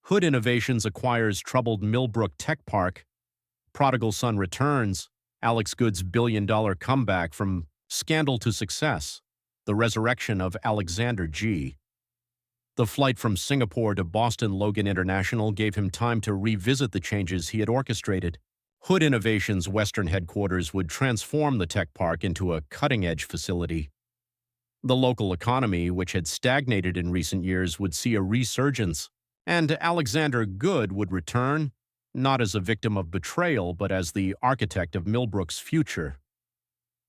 Hood Innovations acquires troubled Millbrook Tech Park. Prodigal son returns. Alex Good's billion-dollar comeback from scandal to success. The resurrection of Alexander G. The flight from Singapore to Boston Logan International gave him time to revisit the changes he had orchestrated. Hood Innovations' Western headquarters would transform the tech park into a cutting-edge facility. The local economy, which had stagnated in recent years, would see a resurgence, and Alexander Good would return, not as a victim of betrayal, but as the architect of Millbrook's future.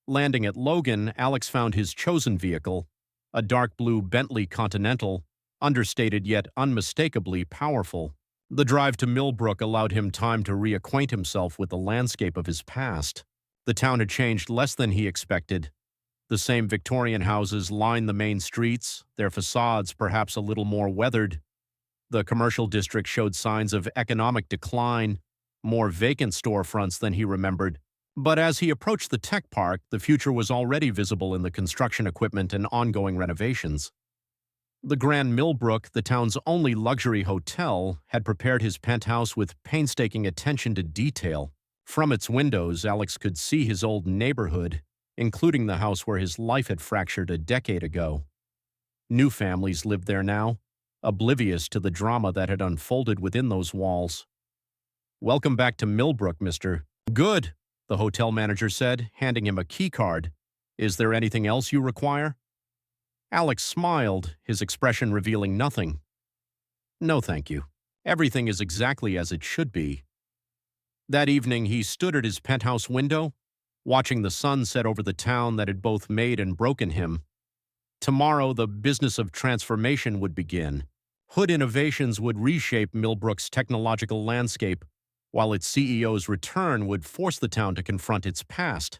Landing at Logan, Alex found his chosen vehicle, a dark blue Bentley Continental, understated yet unmistakably powerful. The drive to Millbrook allowed him time to reacquaint himself with the landscape of his past. The town had changed less than he expected. The same Victorian houses lined the main streets, their facades perhaps a little more weathered. The commercial district showed signs of economic decline, more vacant storefronts than he remembered. But as he approached the tech park, the future was already visible in the construction equipment and ongoing renovations. The Grand Millbrook, the town's only luxury hotel, had prepared his penthouse with painstaking attention to detail. From its windows, Alex could see his old neighborhood, including the house where his life had fractured a decade ago. New families lived there now, oblivious to the drama that had unfolded within those walls. Welcome back to Millbrook, Mr. Good, the hotel manager said, handing him a key card. Is there anything else you require? Alex smiled, his expression revealing nothing. No, thank you. Everything is exactly as it should be. That evening, he stood at his penthouse window, watching the sun set over the town that had both made and broken him. Tomorrow, the business of transformation would begin. Hood Innovations would reshape Millbrook's technological landscape, while its CEO's return would force the town to confront its past.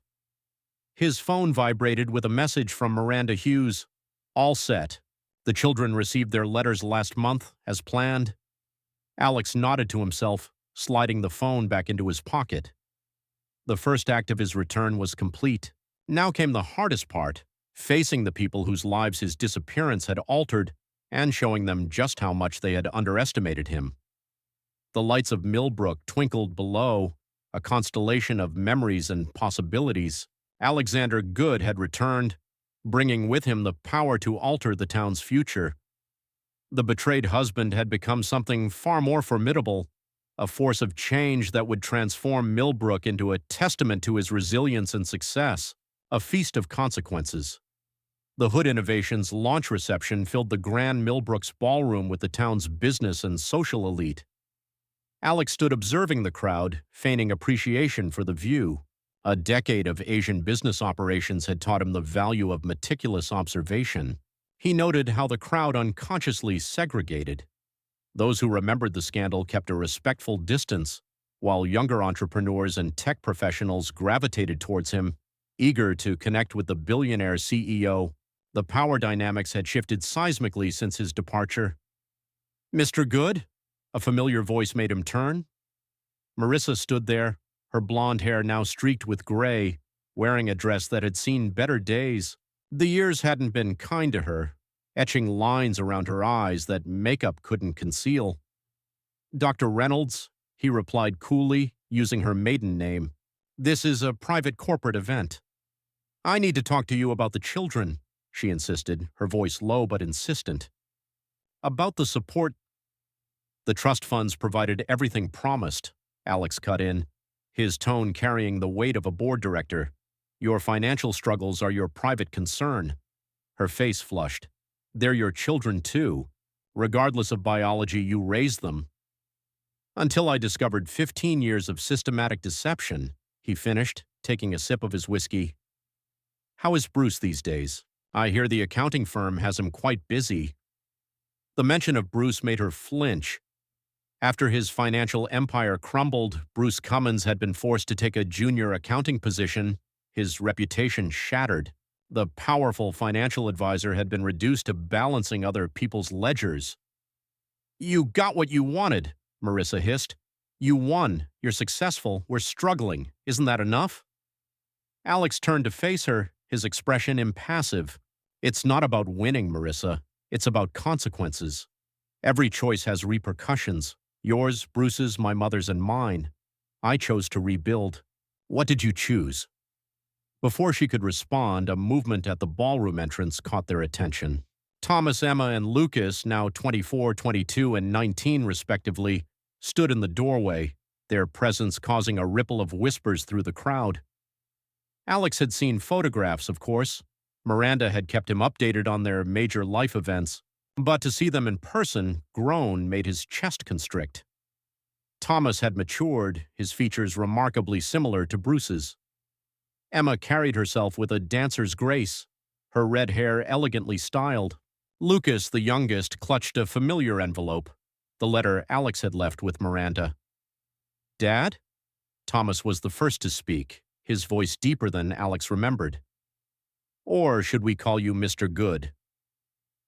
His phone vibrated with a message from Miranda Hughes. All set. The children received their letters last month, as planned. Alex nodded to himself, sliding the phone back into his pocket. The first act of his return was complete. Now came the hardest part, facing the people whose lives his disappearance had altered and showing them just how much they had underestimated him. The lights of Millbrook twinkled below, a constellation of memories and possibilities. Alexander Good had returned, bringing with him the power to alter the town's future. The betrayed husband had become something far more formidable, a force of change that would transform Millbrook into a testament to his resilience and success, a feast of consequences. The Hood Innovations launch reception filled the Grand Millbrook's ballroom with the town's business and social elite. Alex stood observing the crowd, feigning appreciation for the view. A decade of Asian business operations had taught him the value of meticulous observation. He noted how the crowd unconsciously segregated. Those who remembered the scandal kept a respectful distance, while younger entrepreneurs and tech professionals gravitated towards him, eager to connect with the billionaire CEO. The power dynamics had shifted seismically since his departure. "Mr. Good?" A familiar voice made him turn. Marissa stood there, her blonde hair now streaked with gray, wearing a dress that had seen better days. The years hadn't been kind to her, etching lines around her eyes that makeup couldn't conceal. "Dr. Reynolds," he replied coolly, using her maiden name. "This is a private corporate event." "I need to talk to you about the children," she insisted, her voice low but insistent. "About the support." "The trust funds provided everything promised," Alex cut in, his tone carrying the weight of a board director. "Your financial struggles are your private concern." Her face flushed. "They're your children, too. Regardless of biology, you raised them." "Until I discovered 15 years of systematic deception," he finished, taking a sip of his whiskey. "How is Bruce these days? I hear the accounting firm has him quite busy." The mention of Bruce made her flinch. After his financial empire crumbled, Bruce Cummins had been forced to take a junior accounting position, his reputation shattered. The powerful financial advisor had been reduced to balancing other people's ledgers. "You got what you wanted," Marissa hissed. "You won. You're successful. We're struggling. Isn't that enough?" Alex turned to face her, his expression impassive. "It's not about winning, Marissa. It's about consequences. Every choice has repercussions. Yours, Bruce's, my mother's, and mine. I chose to rebuild. What did you choose?" Before she could respond, a movement at the ballroom entrance caught their attention. Thomas, Emma, and Lucas, now 24, 22, and 19 respectively, stood in the doorway, their presence causing a ripple of whispers through the crowd. Alex had seen photographs, of course. Miranda had kept him updated on their major life events. But to see them in person, grown, made his chest constrict. Thomas had matured, his features remarkably similar to Bruce's. Emma carried herself with a dancer's grace, her red hair elegantly styled. Lucas, the youngest, clutched a familiar envelope, the letter Alex had left with Miranda. "Dad?" Thomas was the first to speak, his voice deeper than Alex remembered. "Or should we call you Mr. Good?"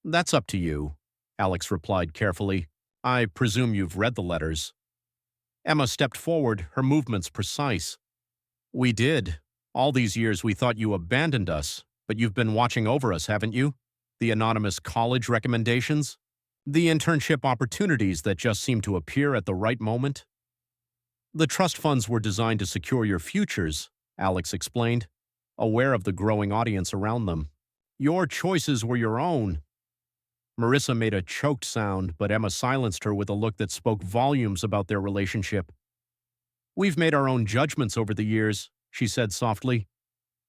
"That's up to you," Alex replied carefully. "I presume you've read the letters." Emma stepped forward, her movements precise. "We did. All these years we thought you abandoned us, but you've been watching over us, haven't you? The anonymous college recommendations? The internship opportunities that just seem to appear at the right moment?" "The trust funds were designed to secure your futures," Alex explained, aware of the growing audience around them. "Your choices were your own." Marissa made a choked sound, but Emma silenced her with a look that spoke volumes about their relationship. "We've made our own judgments over the years," she said softly.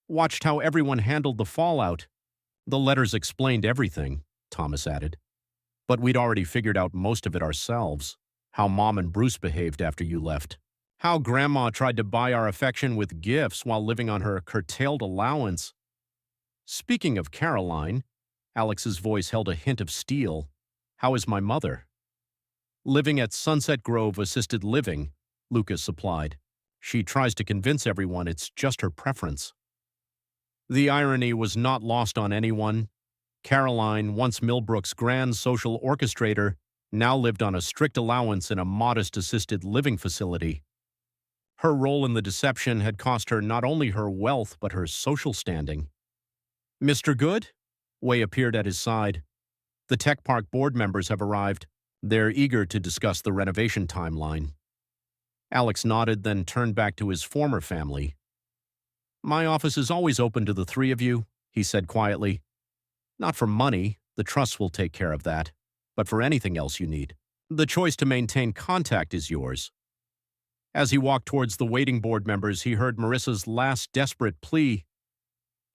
"Watched how everyone handled the fallout." "The letters explained everything," Thomas added. "But we'd already figured out most of it ourselves. How Mom and Bruce behaved after you left. How Grandma tried to buy our affection with gifts while living on her curtailed allowance. Speaking of Caroline," Alex's voice held a hint of steel, "how is my mother?" "Living at Sunset Grove Assisted Living," Lucas supplied. "She tries to convince everyone it's just her preference." The irony was not lost on anyone. Caroline, once Millbrook's grand social orchestrator, now lived on a strict allowance in a modest assisted living facility. Her role in the deception had cost her not only her wealth but her social standing. "Mr. Good?" Wei appeared at his side. "The Tech Park board members have arrived. They're eager to discuss the renovation timeline." Alex nodded, then turned back to his former family. "My office is always open to the three of you," he said quietly. "Not for money, the trust will take care of that, but for anything else you need. The choice to maintain contact is yours." As he walked towards the waiting board members, he heard Marissa's last desperate plea.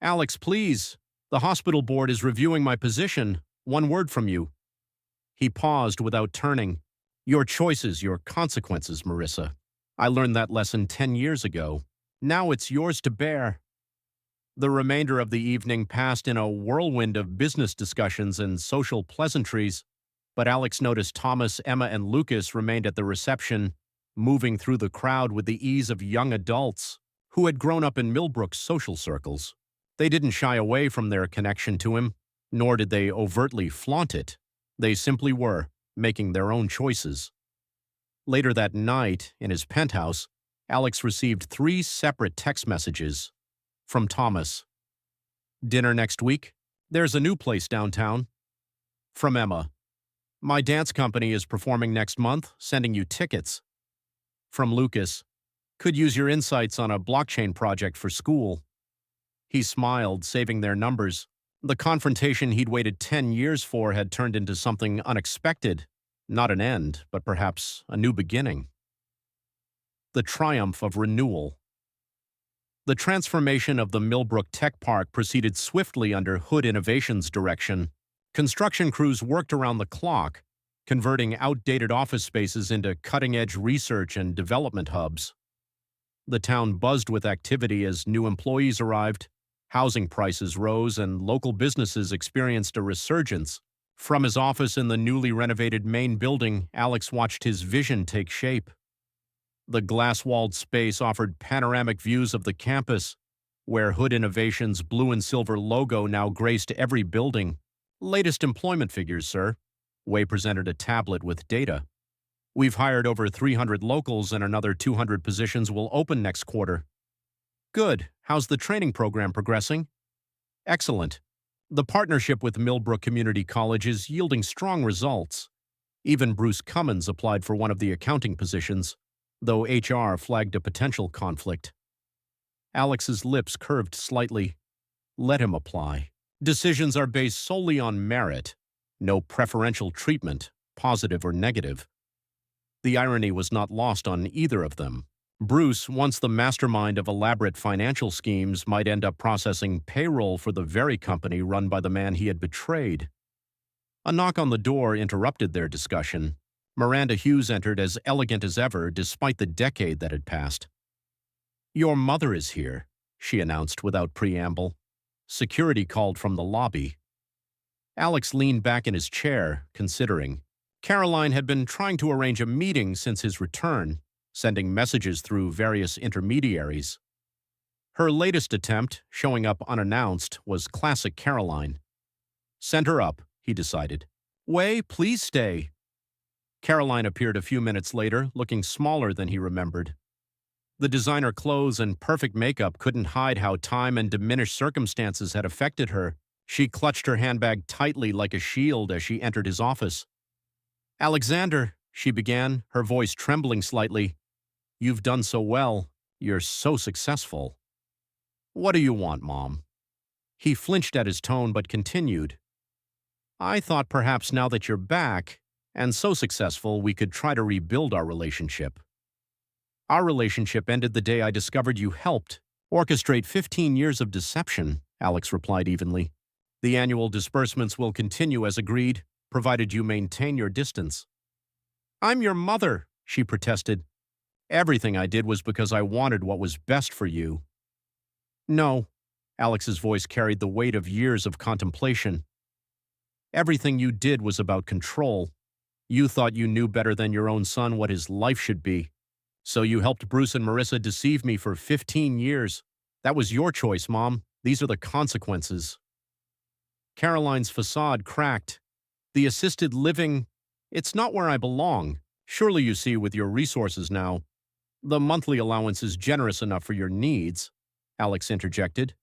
"Alex, please. The hospital board is reviewing my position. One word from you." He paused without turning. "Your choices, your consequences, Marissa. I learned that lesson 10 years ago. Now it's yours to bear. The remainder of the evening passed in a whirlwind of business discussions and social pleasantries, but Alex noticed Thomas, Emma, and Lucas remained at the reception, moving through the crowd with the ease of young adults who had grown up in Millbrook's social circles. They didn't shy away from their connection to him, nor did they overtly flaunt it. They simply were, making their own choices. Later that night, in his penthouse, Alex received 3 separate text messages. From Thomas. Dinner next week? There's a new place downtown. From Emma. My dance company is performing next month, sending you tickets. From Lucas. Could use your insights on a blockchain project for school. He smiled, saving their numbers. The confrontation he'd waited 10 years for had turned into something unexpected. Not an end, but perhaps a new beginning. The triumph of renewal. The transformation of the Millbrook Tech Park proceeded swiftly under Hood Innovations' direction. Construction crews worked around the clock, converting outdated office spaces into cutting-edge research and development hubs. The town buzzed with activity as new employees arrived, housing prices rose, and local businesses experienced a resurgence. From his office in the newly renovated main building, Alex watched his vision take shape. The glass-walled space offered panoramic views of the campus, where Hood Innovations' blue and silver logo now graced every building. Latest employment figures, sir. Way presented a tablet with data. We've hired over 300 locals and another 200 positions will open next quarter. Good. How's the training program progressing? Excellent. The partnership with Millbrook Community College is yielding strong results. Even Bruce Cummins applied for one of the accounting positions, though HR flagged a potential conflict. Alex's lips curved slightly. Let him apply. Decisions are based solely on merit, no preferential treatment, positive or negative. The irony was not lost on either of them. Bruce, once the mastermind of elaborate financial schemes, might end up processing payroll for the very company run by the man he had betrayed. A knock on the door interrupted their discussion. Miranda Hughes entered as elegant as ever, despite the decade that had passed. Your mother is here, she announced without preamble. Security called from the lobby. Alex leaned back in his chair, considering. Caroline had been trying to arrange a meeting since his return, sending messages through various intermediaries. Her latest attempt, showing up unannounced, was classic Caroline. Send her up, he decided. Wei, please stay. Caroline appeared a few minutes later, looking smaller than he remembered. The designer clothes and perfect makeup couldn't hide how time and diminished circumstances had affected her. She clutched her handbag tightly like a shield as she entered his office. Alexander, she began, her voice trembling slightly. You've done so well. You're so successful. What do you want, Mom? He flinched at his tone but continued. I thought perhaps now that you're back, and so successful, we could try to rebuild our relationship. Our relationship ended the day I discovered you helped orchestrate 15 years of deception, Alex replied evenly. The annual disbursements will continue as agreed, provided you maintain your distance. I'm your mother, she protested. Everything I did was because I wanted what was best for you. No, Alex's voice carried the weight of years of contemplation. Everything you did was about control. You thought you knew better than your own son what his life should be. So you helped Bruce and Marissa deceive me for 15 years. That was your choice, Mom. These are the consequences. Caroline's facade cracked. The assisted living, it's not where I belong. Surely you see with your resources now. The monthly allowance is generous enough for your needs, Alex interjected.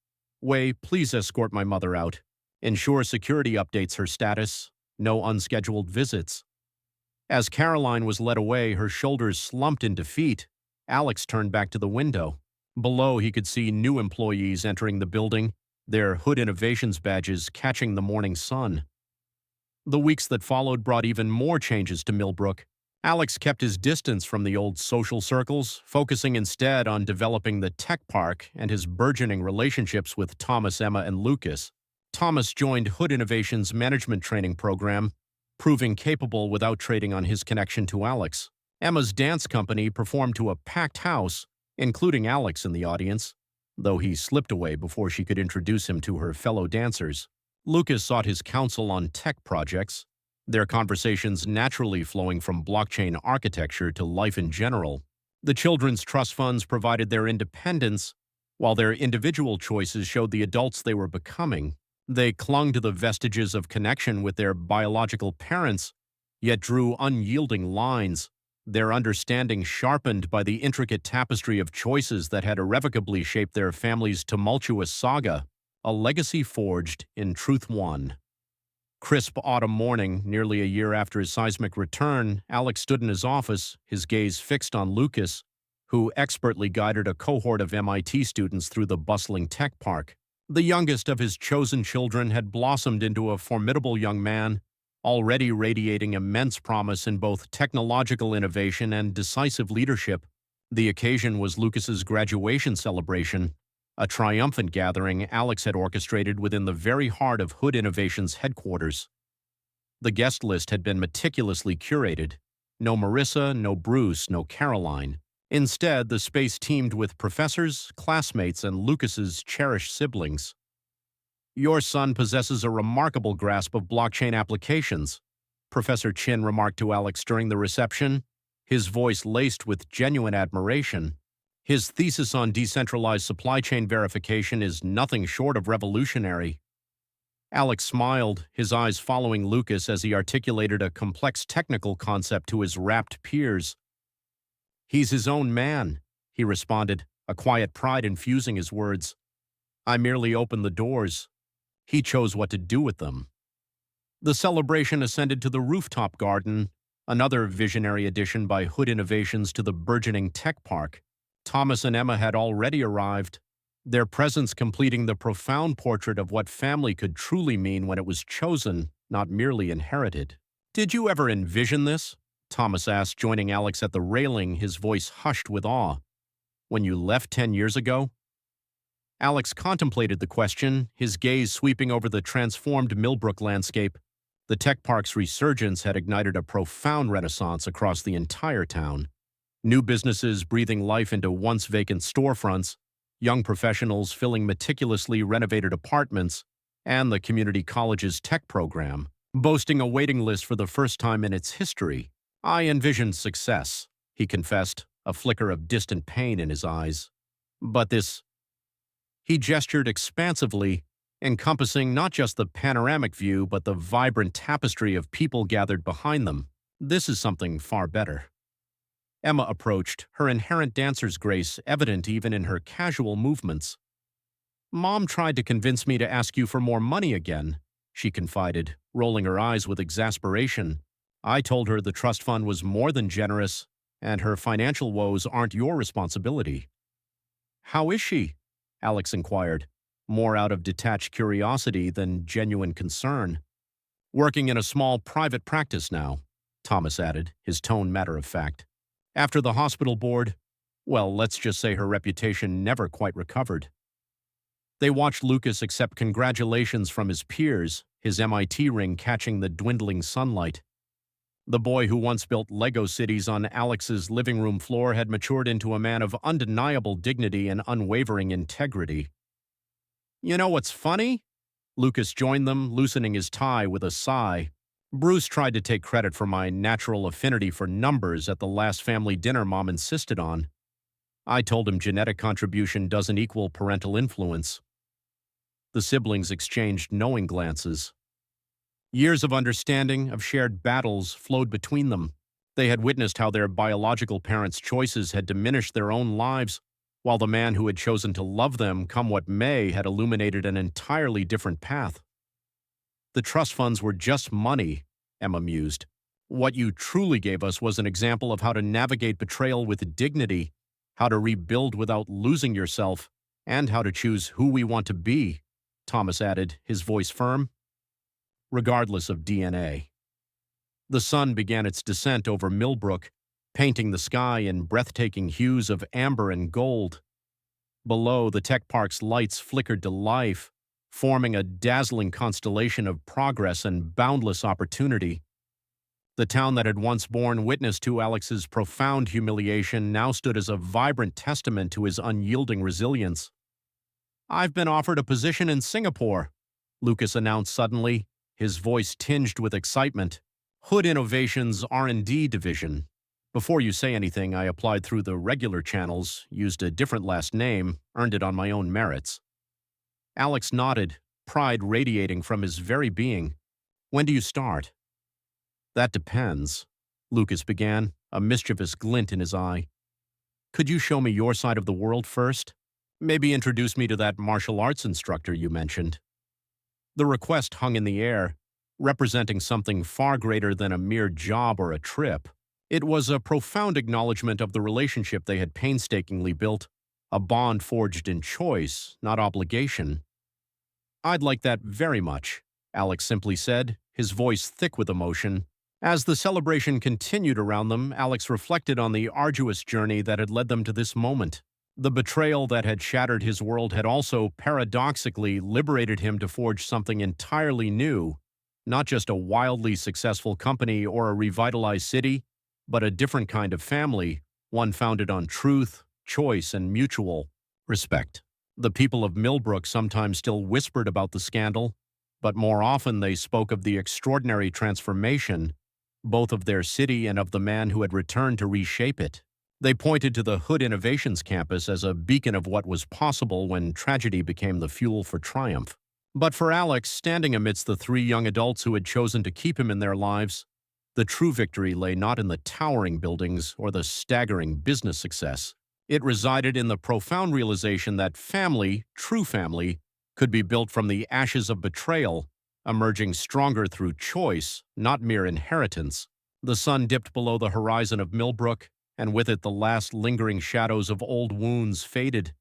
Wei, please escort my mother out. Ensure security updates her status. No unscheduled visits. As Caroline was led away, her shoulders slumped in defeat. Alex turned back to the window. Below, he could see new employees entering the building, their Hood Innovations badges catching the morning sun. The weeks that followed brought even more changes to Millbrook. Alex kept his distance from the old social circles, focusing instead on developing the tech park and his burgeoning relationships with Thomas, Emma, and Lucas. Thomas joined Hood Innovations' management training program, proving capable without trading on his connection to Alex. Emma's dance company performed to a packed house, including Alex in the audience, though he slipped away before she could introduce him to her fellow dancers. Lucas sought his counsel on tech projects, their conversations naturally flowing from blockchain architecture to life in general. The children's trust funds provided their independence, while their individual choices showed the adults they were becoming. They clung to the vestiges of connection with their biological parents, yet drew unyielding lines, their understanding sharpened by the intricate tapestry of choices that had irrevocably shaped their family's tumultuous saga, a legacy forged in Truth One. Crisp autumn morning, nearly a year after his seismic return, Alex stood in his office, his gaze fixed on Lucas, who expertly guided a cohort of MIT students through the bustling tech park. The youngest of his chosen children had blossomed into a formidable young man, already radiating immense promise in both technological innovation and decisive leadership. The occasion was Lucas's graduation celebration, a triumphant gathering Alex had orchestrated within the very heart of Hood Innovation's headquarters. The guest list had been meticulously curated. No Marissa, no Bruce, no Caroline. Instead, the space teemed with professors, classmates, and Lucas's cherished siblings. "Your son possesses a remarkable grasp of blockchain applications," Professor Chin remarked to Alex during the reception, his voice laced with genuine admiration. "His thesis on decentralized supply chain verification is nothing short of revolutionary." Alex smiled, his eyes following Lucas as he articulated a complex technical concept to his rapt peers. "He's his own man," he responded, a quiet pride infusing his words. "I merely opened the doors. He chose what to do with them." The celebration ascended to the rooftop garden, another visionary addition by Hood Innovations to the burgeoning tech park. Thomas and Emma had already arrived, their presence completing the profound portrait of what family could truly mean when it was chosen, not merely inherited. "Did you ever envision this?" Thomas asked, joining Alex at the railing, his voice hushed with awe. "When you left 10 years ago?" Alex contemplated the question, his gaze sweeping over the transformed Millbrook landscape. The tech park's resurgence had ignited a profound renaissance across the entire town. New businesses breathing life into once vacant storefronts, young professionals filling meticulously renovated apartments, and the community college's tech program, boasting a waiting list for the first time in its history. "I envisioned success," he confessed, a flicker of distant pain in his eyes. "But this—" He gestured expansively, encompassing not just the panoramic view but the vibrant tapestry of people gathered behind them. "This is something far better." Emma approached, her inherent dancer's grace evident even in her casual movements. "Mom tried to convince me to ask you for more money again," she confided, rolling her eyes with exasperation. "I told her the trust fund was more than generous, and her financial woes aren't your responsibility." "How is she?" Alex inquired, more out of detached curiosity than genuine concern. "Working in a small private practice now," Thomas added, his tone matter-of-fact. "After the hospital board, well, let's just say her reputation never quite recovered." They watched Lucas accept congratulations from his peers, his MIT ring catching the dwindling sunlight. The boy who once built Lego cities on Alex's living room floor had matured into a man of undeniable dignity and unwavering integrity. "You know what's funny?" Lucas joined them, loosening his tie with a sigh. "Bruce tried to take credit for my natural affinity for numbers at the last family dinner Mom insisted on. I told him genetic contribution doesn't equal parental influence." The siblings exchanged knowing glances. Years of understanding, of shared battles, flowed between them. They had witnessed how their biological parents' choices had diminished their own lives, while the man who had chosen to love them, come what may, had illuminated an entirely different path. "The trust funds were just money," Emma mused. "What you truly gave us was an example of how to navigate betrayal with dignity, how to rebuild without losing yourself, and how to choose who we want to be," Thomas added, his voice firm. "Regardless of DNA." The sun began its descent over Millbrook, painting the sky in breathtaking hues of amber and gold. Below, the tech park's lights flickered to life, forming a dazzling constellation of progress and boundless opportunity. The town that had once borne witness to Alex's profound humiliation now stood as a vibrant testament to his unyielding resilience. "I've been offered a position in Singapore," Lucas announced suddenly, his voice tinged with excitement. "Hood Innovations R&D division. Before you say anything, I applied through the regular channels, used a different last name, earned it on my own merits." Alex nodded, pride radiating from his very being. "When do you start?" "That depends," Lucas began, a mischievous glint in his eye. "Could you show me your side of the world first? Maybe introduce me to that martial arts instructor you mentioned." The request hung in the air, representing something far greater than a mere job or a trip. It was a profound acknowledgement of the relationship they had painstakingly built, a bond forged in choice, not obligation. "I'd like that very much," Alex simply said, his voice thick with emotion. As the celebration continued around them, Alex reflected on the arduous journey that had led them to this moment. The betrayal that had shattered his world had also, paradoxically, liberated him to forge something entirely new, not just a wildly successful company or a revitalized city, but a different kind of family, one founded on truth, choice, and mutual respect. The people of Millbrook sometimes still whispered about the scandal, but more often they spoke of the extraordinary transformation, both of their city and of the man who had returned to reshape it. They pointed to the Hood Innovations campus as a beacon of what was possible when tragedy became the fuel for triumph. But for Alex, standing amidst the three young adults who had chosen to keep him in their lives, the true victory lay not in the towering buildings or the staggering business success. It resided in the profound realization that family, true family, could be built from the ashes of betrayal, emerging stronger through choice, not mere inheritance. The sun dipped below the horizon of Millbrook, and with it the last lingering shadows of old wounds faded.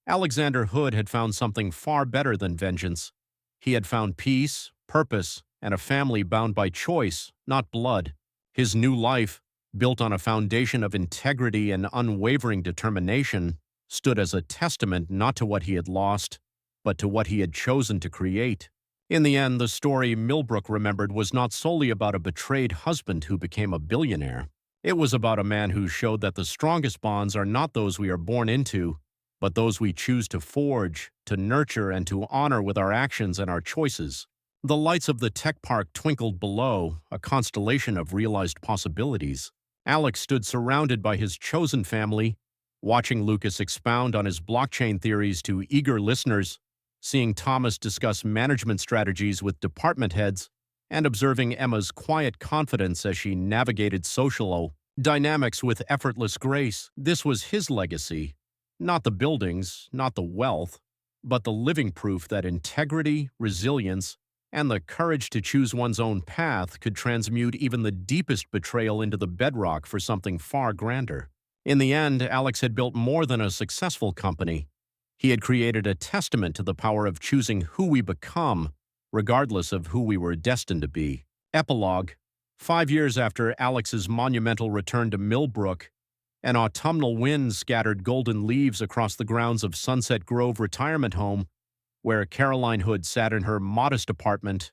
Alexander Hood had found something far better than vengeance. He had found peace, purpose, and a family bound by choice, not blood. His new life, built on a foundation of integrity and unwavering determination, stood as a testament not to what he had lost, but to what he had chosen to create. In the end, the story Millbrook remembered was not solely about a betrayed husband who became a billionaire. It was about a man who showed that the strongest bonds are not those we are born into, but those we choose to forge, to nurture, and to honor with our actions and our choices. The lights of the tech park twinkled below, a constellation of realized possibilities. Alex stood surrounded by his chosen family, watching Lucas expound on his blockchain theories to eager listeners, seeing Thomas discuss management strategies with department heads, and observing Emma's quiet confidence as she navigated social dynamics with effortless grace. This was his legacy. Not the buildings, not the wealth, but the living proof that integrity, resilience, and the courage to choose one's own path could transmute even the deepest betrayal into the bedrock for something far grander. In the end, Alex had built more than a successful company. He had created a testament to the power of choosing who we become, regardless of who we were destined to be. Epilogue. 5 years after Alex's monumental return to Millbrook, an autumnal wind scattered golden leaves across the grounds of Sunset Grove Retirement Home, where Caroline Hood sat in her modest apartment,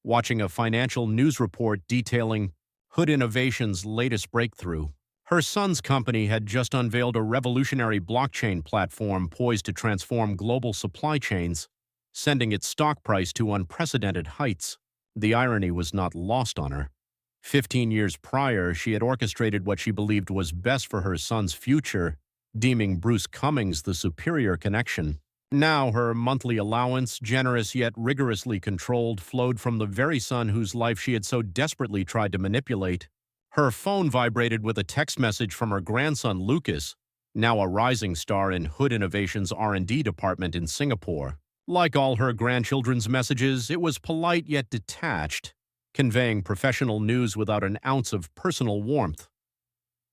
watching a financial news report detailing Hood Innovations' latest breakthrough. Her son's company had just unveiled a revolutionary blockchain platform poised to transform global supply chains, sending its stock price to unprecedented heights. The irony was not lost on her. 15 years prior, she had orchestrated what she believed was best for her son's future, deeming Bruce Cummings the superior connection. Now her monthly allowance, generous yet rigorously controlled, flowed from the very son whose life she had so desperately tried to manipulate. Her phone vibrated with a text message from her grandson Lucas, now a rising star in Hood Innovations' R&D department in Singapore. Like all her grandchildren's messages, it was polite yet detached, conveying professional news without an ounce of personal warmth.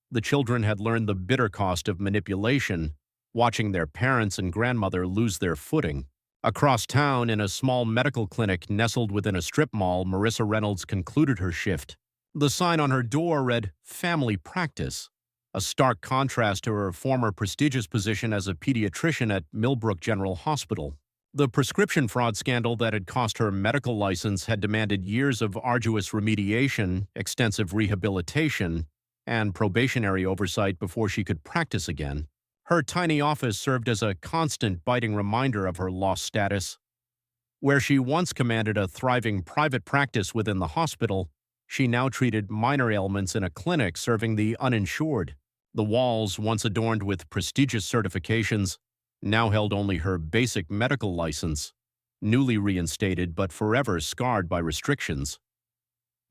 The children had learned the bitter cost of manipulation, watching their parents and grandmother lose their footing. Across town, in a small medical clinic nestled within a strip mall, Marissa Reynolds concluded her shift. The sign on her door read, "Family Practice," a stark contrast to her former prestigious position as a pediatrician at Millbrook General Hospital. The prescription fraud scandal that had cost her medical license had demanded years of arduous remediation, extensive rehabilitation, and probationary oversight before she could practice again. Her tiny office served as a constant biting reminder of her lost status. Where she once commanded a thriving private practice within the hospital, she now treated minor ailments in a clinic serving the uninsured. The walls, once adorned with prestigious certifications, now held only her basic medical license, newly reinstated but forever scarred by restrictions.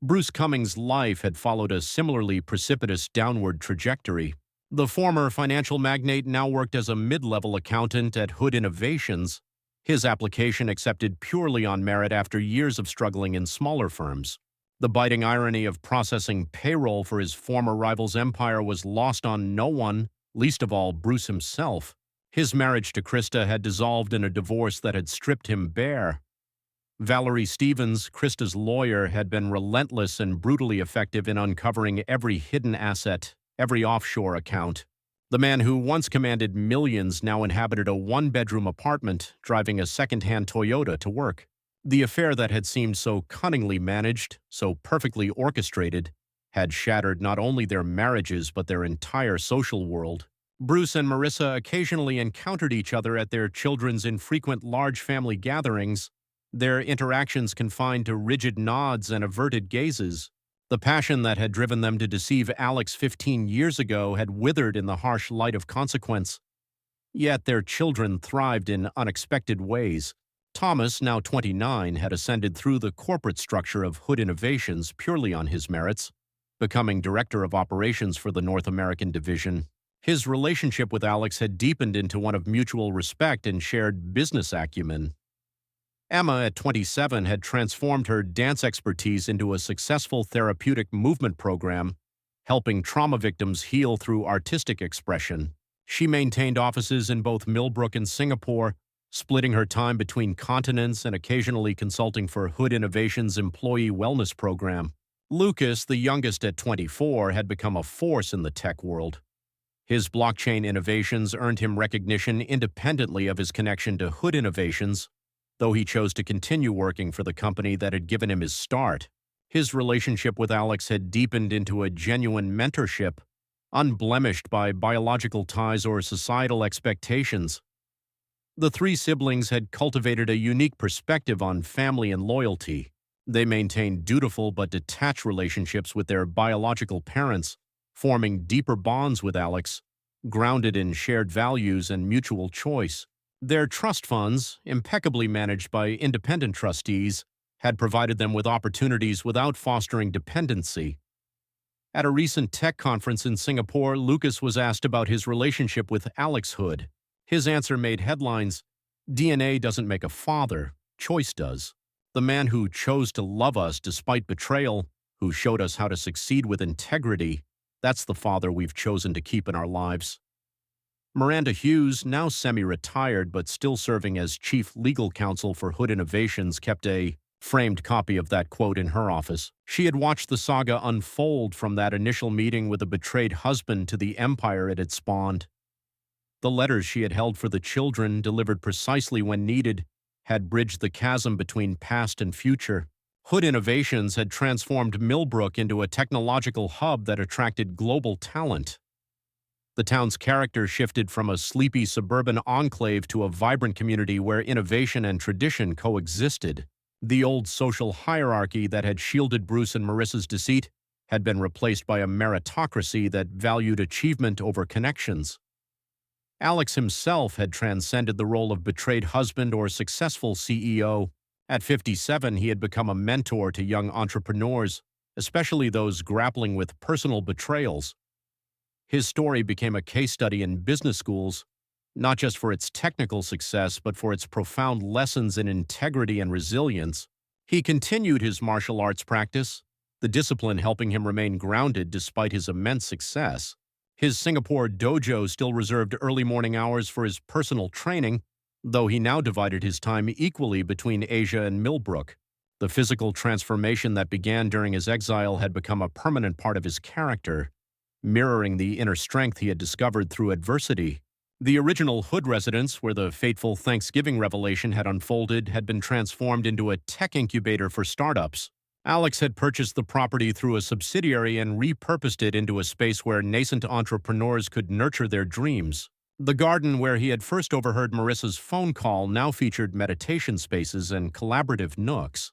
Bruce Cummings' life had followed a similarly precipitous downward trajectory. The former financial magnate now worked as a mid-level accountant at Hood Innovations, his application accepted purely on merit after years of struggling in smaller firms. The biting irony of processing payroll for his former rival's empire was lost on no one, least of all Bruce himself. His marriage to Krista had dissolved in a divorce that had stripped him bare. Valerie Stevens, Krista's lawyer, had been relentless and brutally effective in uncovering every hidden asset, every offshore account. The man who once commanded millions now inhabited a one-bedroom apartment, driving a second-hand Toyota to work. The affair that had seemed so cunningly managed, so perfectly orchestrated, had shattered not only their marriages but their entire social world. Bruce and Marissa occasionally encountered each other at their children's infrequent large family gatherings, their interactions confined to rigid nods and averted gazes. The passion that had driven them to deceive Alex 15 years ago had withered in the harsh light of consequence. Yet their children thrived in unexpected ways. Thomas, now 29, had ascended through the corporate structure of Hood Innovations purely on his merits, becoming director of operations for the North American division. His relationship with Alex had deepened into one of mutual respect and shared business acumen. Emma, at 27, had transformed her dance expertise into a successful therapeutic movement program, helping trauma victims heal through artistic expression. She maintained offices in both Millbrook and Singapore, splitting her time between continents and occasionally consulting for Hood Innovations' employee wellness program. Lucas, the youngest at 24, had become a force in the tech world. His blockchain innovations earned him recognition independently of his connection to Hood Innovations, though he chose to continue working for the company that had given him his start. His relationship with Alex had deepened into a genuine mentorship, unblemished by biological ties or societal expectations. The three siblings had cultivated a unique perspective on family and loyalty. They maintained dutiful but detached relationships with their biological parents, forming deeper bonds with Alex, grounded in shared values and mutual choice. Their trust funds, impeccably managed by independent trustees, had provided them with opportunities without fostering dependency. At a recent tech conference in Singapore, Lucas was asked about his relationship with Alex Hood. His answer made headlines. DNA doesn't make a father, choice does. The man who chose to love us despite betrayal, who showed us how to succeed with integrity, that's the father we've chosen to keep in our lives. Miranda Hughes, now semi-retired but still serving as chief legal counsel for Hood Innovations, kept a framed copy of that quote in her office. She had watched the saga unfold from that initial meeting with a betrayed husband to the empire it had spawned. The letters she had held for the children, delivered precisely when needed, had bridged the chasm between past and future. Hood Innovations had transformed Millbrook into a technological hub that attracted global talent. The town's character shifted from a sleepy suburban enclave to a vibrant community where innovation and tradition coexisted. The old social hierarchy that had shielded Bruce and Marissa's deceit had been replaced by a meritocracy that valued achievement over connections. Alex himself had transcended the role of betrayed husband or successful CEO. At 57, he had become a mentor to young entrepreneurs, especially those grappling with personal betrayals. His story became a case study in business schools, not just for its technical success, but for its profound lessons in integrity and resilience. He continued his martial arts practice, the discipline helping him remain grounded despite his immense success. His Singapore dojo still reserved early morning hours for his personal training, though he now divided his time equally between Asia and Millbrook. The physical transformation that began during his exile had become a permanent part of his character, mirroring the inner strength he had discovered through adversity. The original Hood residence, where the fateful Thanksgiving revelation had unfolded, had been transformed into a tech incubator for startups. Alex had purchased the property through a subsidiary and repurposed it into a space where nascent entrepreneurs could nurture their dreams. The garden where he had first overheard Marissa's phone call now featured meditation spaces and collaborative nooks.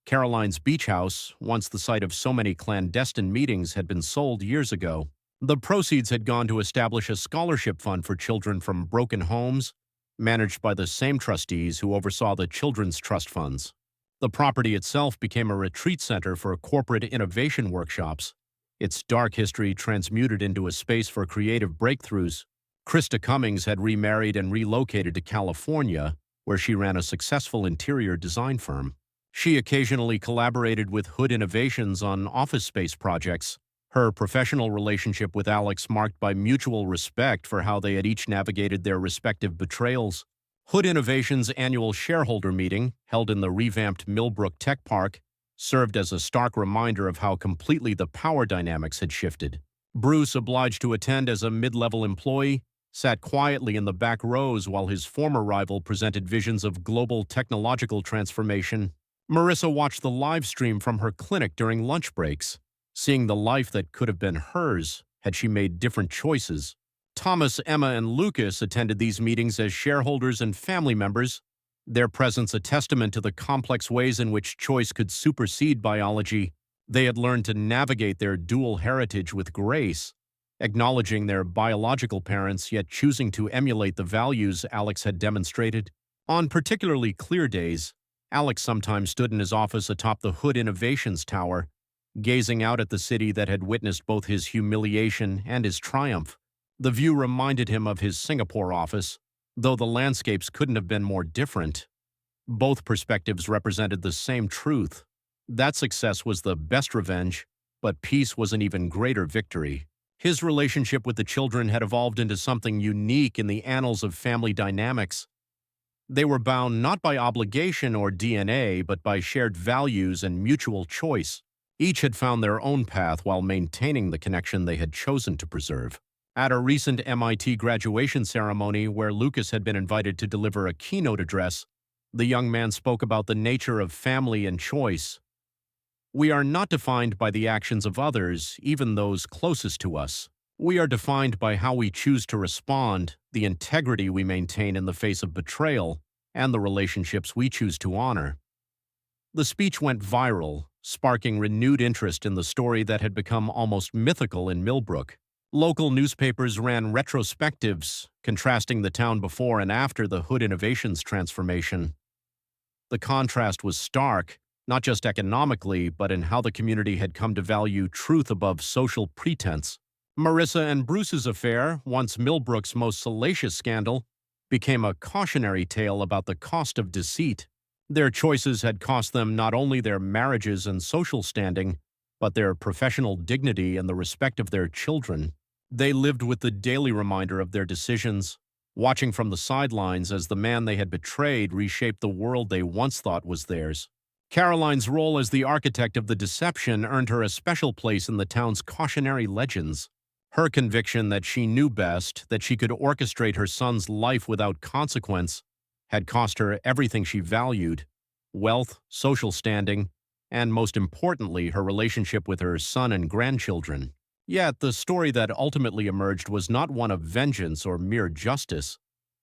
Caroline's beach house, once the site of so many clandestine meetings, had been sold years ago. The proceeds had gone to establish a scholarship fund for children from broken homes, managed by the same trustees who oversaw the children's trust funds. The property itself became a retreat center for corporate innovation workshops, its dark history transmuted into a space for creative breakthroughs. Krista Cummings had remarried and relocated to California, where she ran a successful interior design firm. She occasionally collaborated with Hood Innovations on office space projects, her professional relationship with Alex marked by mutual respect for how they had each navigated their respective betrayals. Hood Innovations' annual shareholder meeting, held in the revamped Millbrook Tech Park, served as a stark reminder of how completely the power dynamics had shifted. Bruce, obliged to attend as a mid-level employee, sat quietly in the back rows while his former rival presented visions of global technological transformation. Marissa watched the live stream from her clinic during lunch breaks, seeing the life that could have been hers had she made different choices. Thomas, Emma, and Lucas attended these meetings as shareholders and family members, their presence a testament to the complex ways in which choice could supersede biology. They had learned to navigate their dual heritage with grace, acknowledging their biological parents yet choosing to emulate the values Alex had demonstrated. On particularly clear days, Alex sometimes stood in his office atop the Hood Innovations Tower, gazing out at the city that had witnessed both his humiliation and his triumph. The view reminded him of his Singapore office, though the landscapes couldn't have been more different. Both perspectives represented the same truth. That success was the best revenge, but peace was an even greater victory. His relationship with the children had evolved into something unique in the annals of family dynamics. They were bound not by obligation or DNA, but by shared values and mutual choice. Each had found their own path while maintaining the connection they had chosen to preserve. At a recent MIT graduation ceremony where Lucas had been invited to deliver a keynote address, the young man spoke about the nature of family and choice. We are not defined by the actions of others, even those closest to us. We are defined by how we choose to respond, the integrity we maintain in the face of betrayal, and the relationships we choose to honor. The speech went viral, sparking renewed interest in the story that had become almost mythical in Millbrook. Local newspapers ran retrospectives, contrasting the town before and after the Hood Innovations transformation. The contrast was stark, not just economically, but in how the community had come to value truth above social pretense. Marissa and Bruce's affair, once Millbrook's most salacious scandal, became a cautionary tale about the cost of deceit. Their choices had cost them not only their marriages and social standing, but their professional dignity and the respect of their children. They lived with the daily reminder of their decisions, watching from the sidelines as the man they had betrayed reshaped the world they once thought was theirs. Caroline's role as the architect of the deception earned her a special place in the town's cautionary legends. Her conviction that she knew best, that she could orchestrate her son's life without consequence, had cost her everything she valued: wealth, social standing, and most importantly, her relationship with her son and grandchildren. Yet, the story that ultimately emerged was not one of vengeance or mere justice.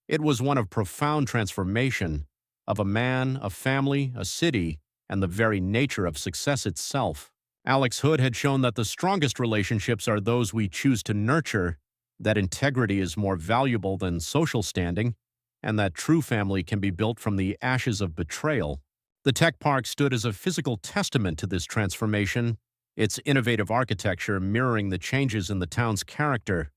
It was one of profound transformation, of a man, a family, a city, and the very nature of success itself. Alex Hood had shown that the strongest relationships are those we choose to nurture, that integrity is more valuable than social standing, and that true family can be built from the ashes of betrayal. The tech park stood as a physical testament to this transformation, its innovative architecture mirroring the changes in the town's character.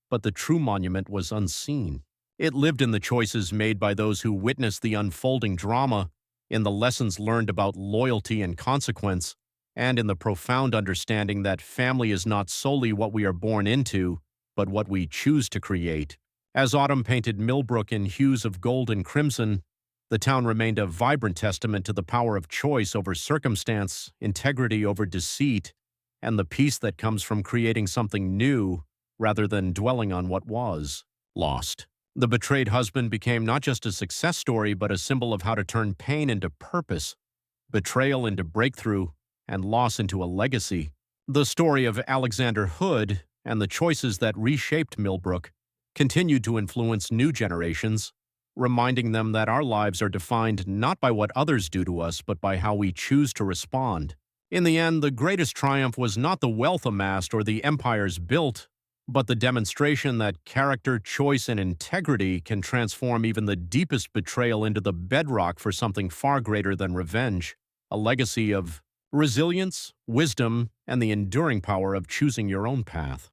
But the true monument was unseen. It lived in the choices made by those who witnessed the unfolding drama, in the lessons learned about loyalty and consequence, and in the profound understanding that family is not solely what we are born into, but what we choose to create. As autumn painted Millbrook in hues of gold and crimson, the town remained a vibrant testament to the power of choice over circumstance, integrity over deceit, and the peace that comes from creating something new rather than dwelling on what was. Lost. The betrayed husband became not just a success story, but a symbol of how to turn pain into purpose, betrayal into breakthrough, and loss into a legacy. The story of Alexander Hood and the choices that reshaped Millbrook continued to influence new generations, reminding them that our lives are defined not by what others do to us, but by how we choose to respond. In the end, the greatest triumph was not the wealth amassed or the empires built, but the demonstration that character, choice, and integrity can transform even the deepest betrayal into the bedrock for something far greater than revenge, a legacy of resilience, wisdom, and the enduring power of choosing your own path.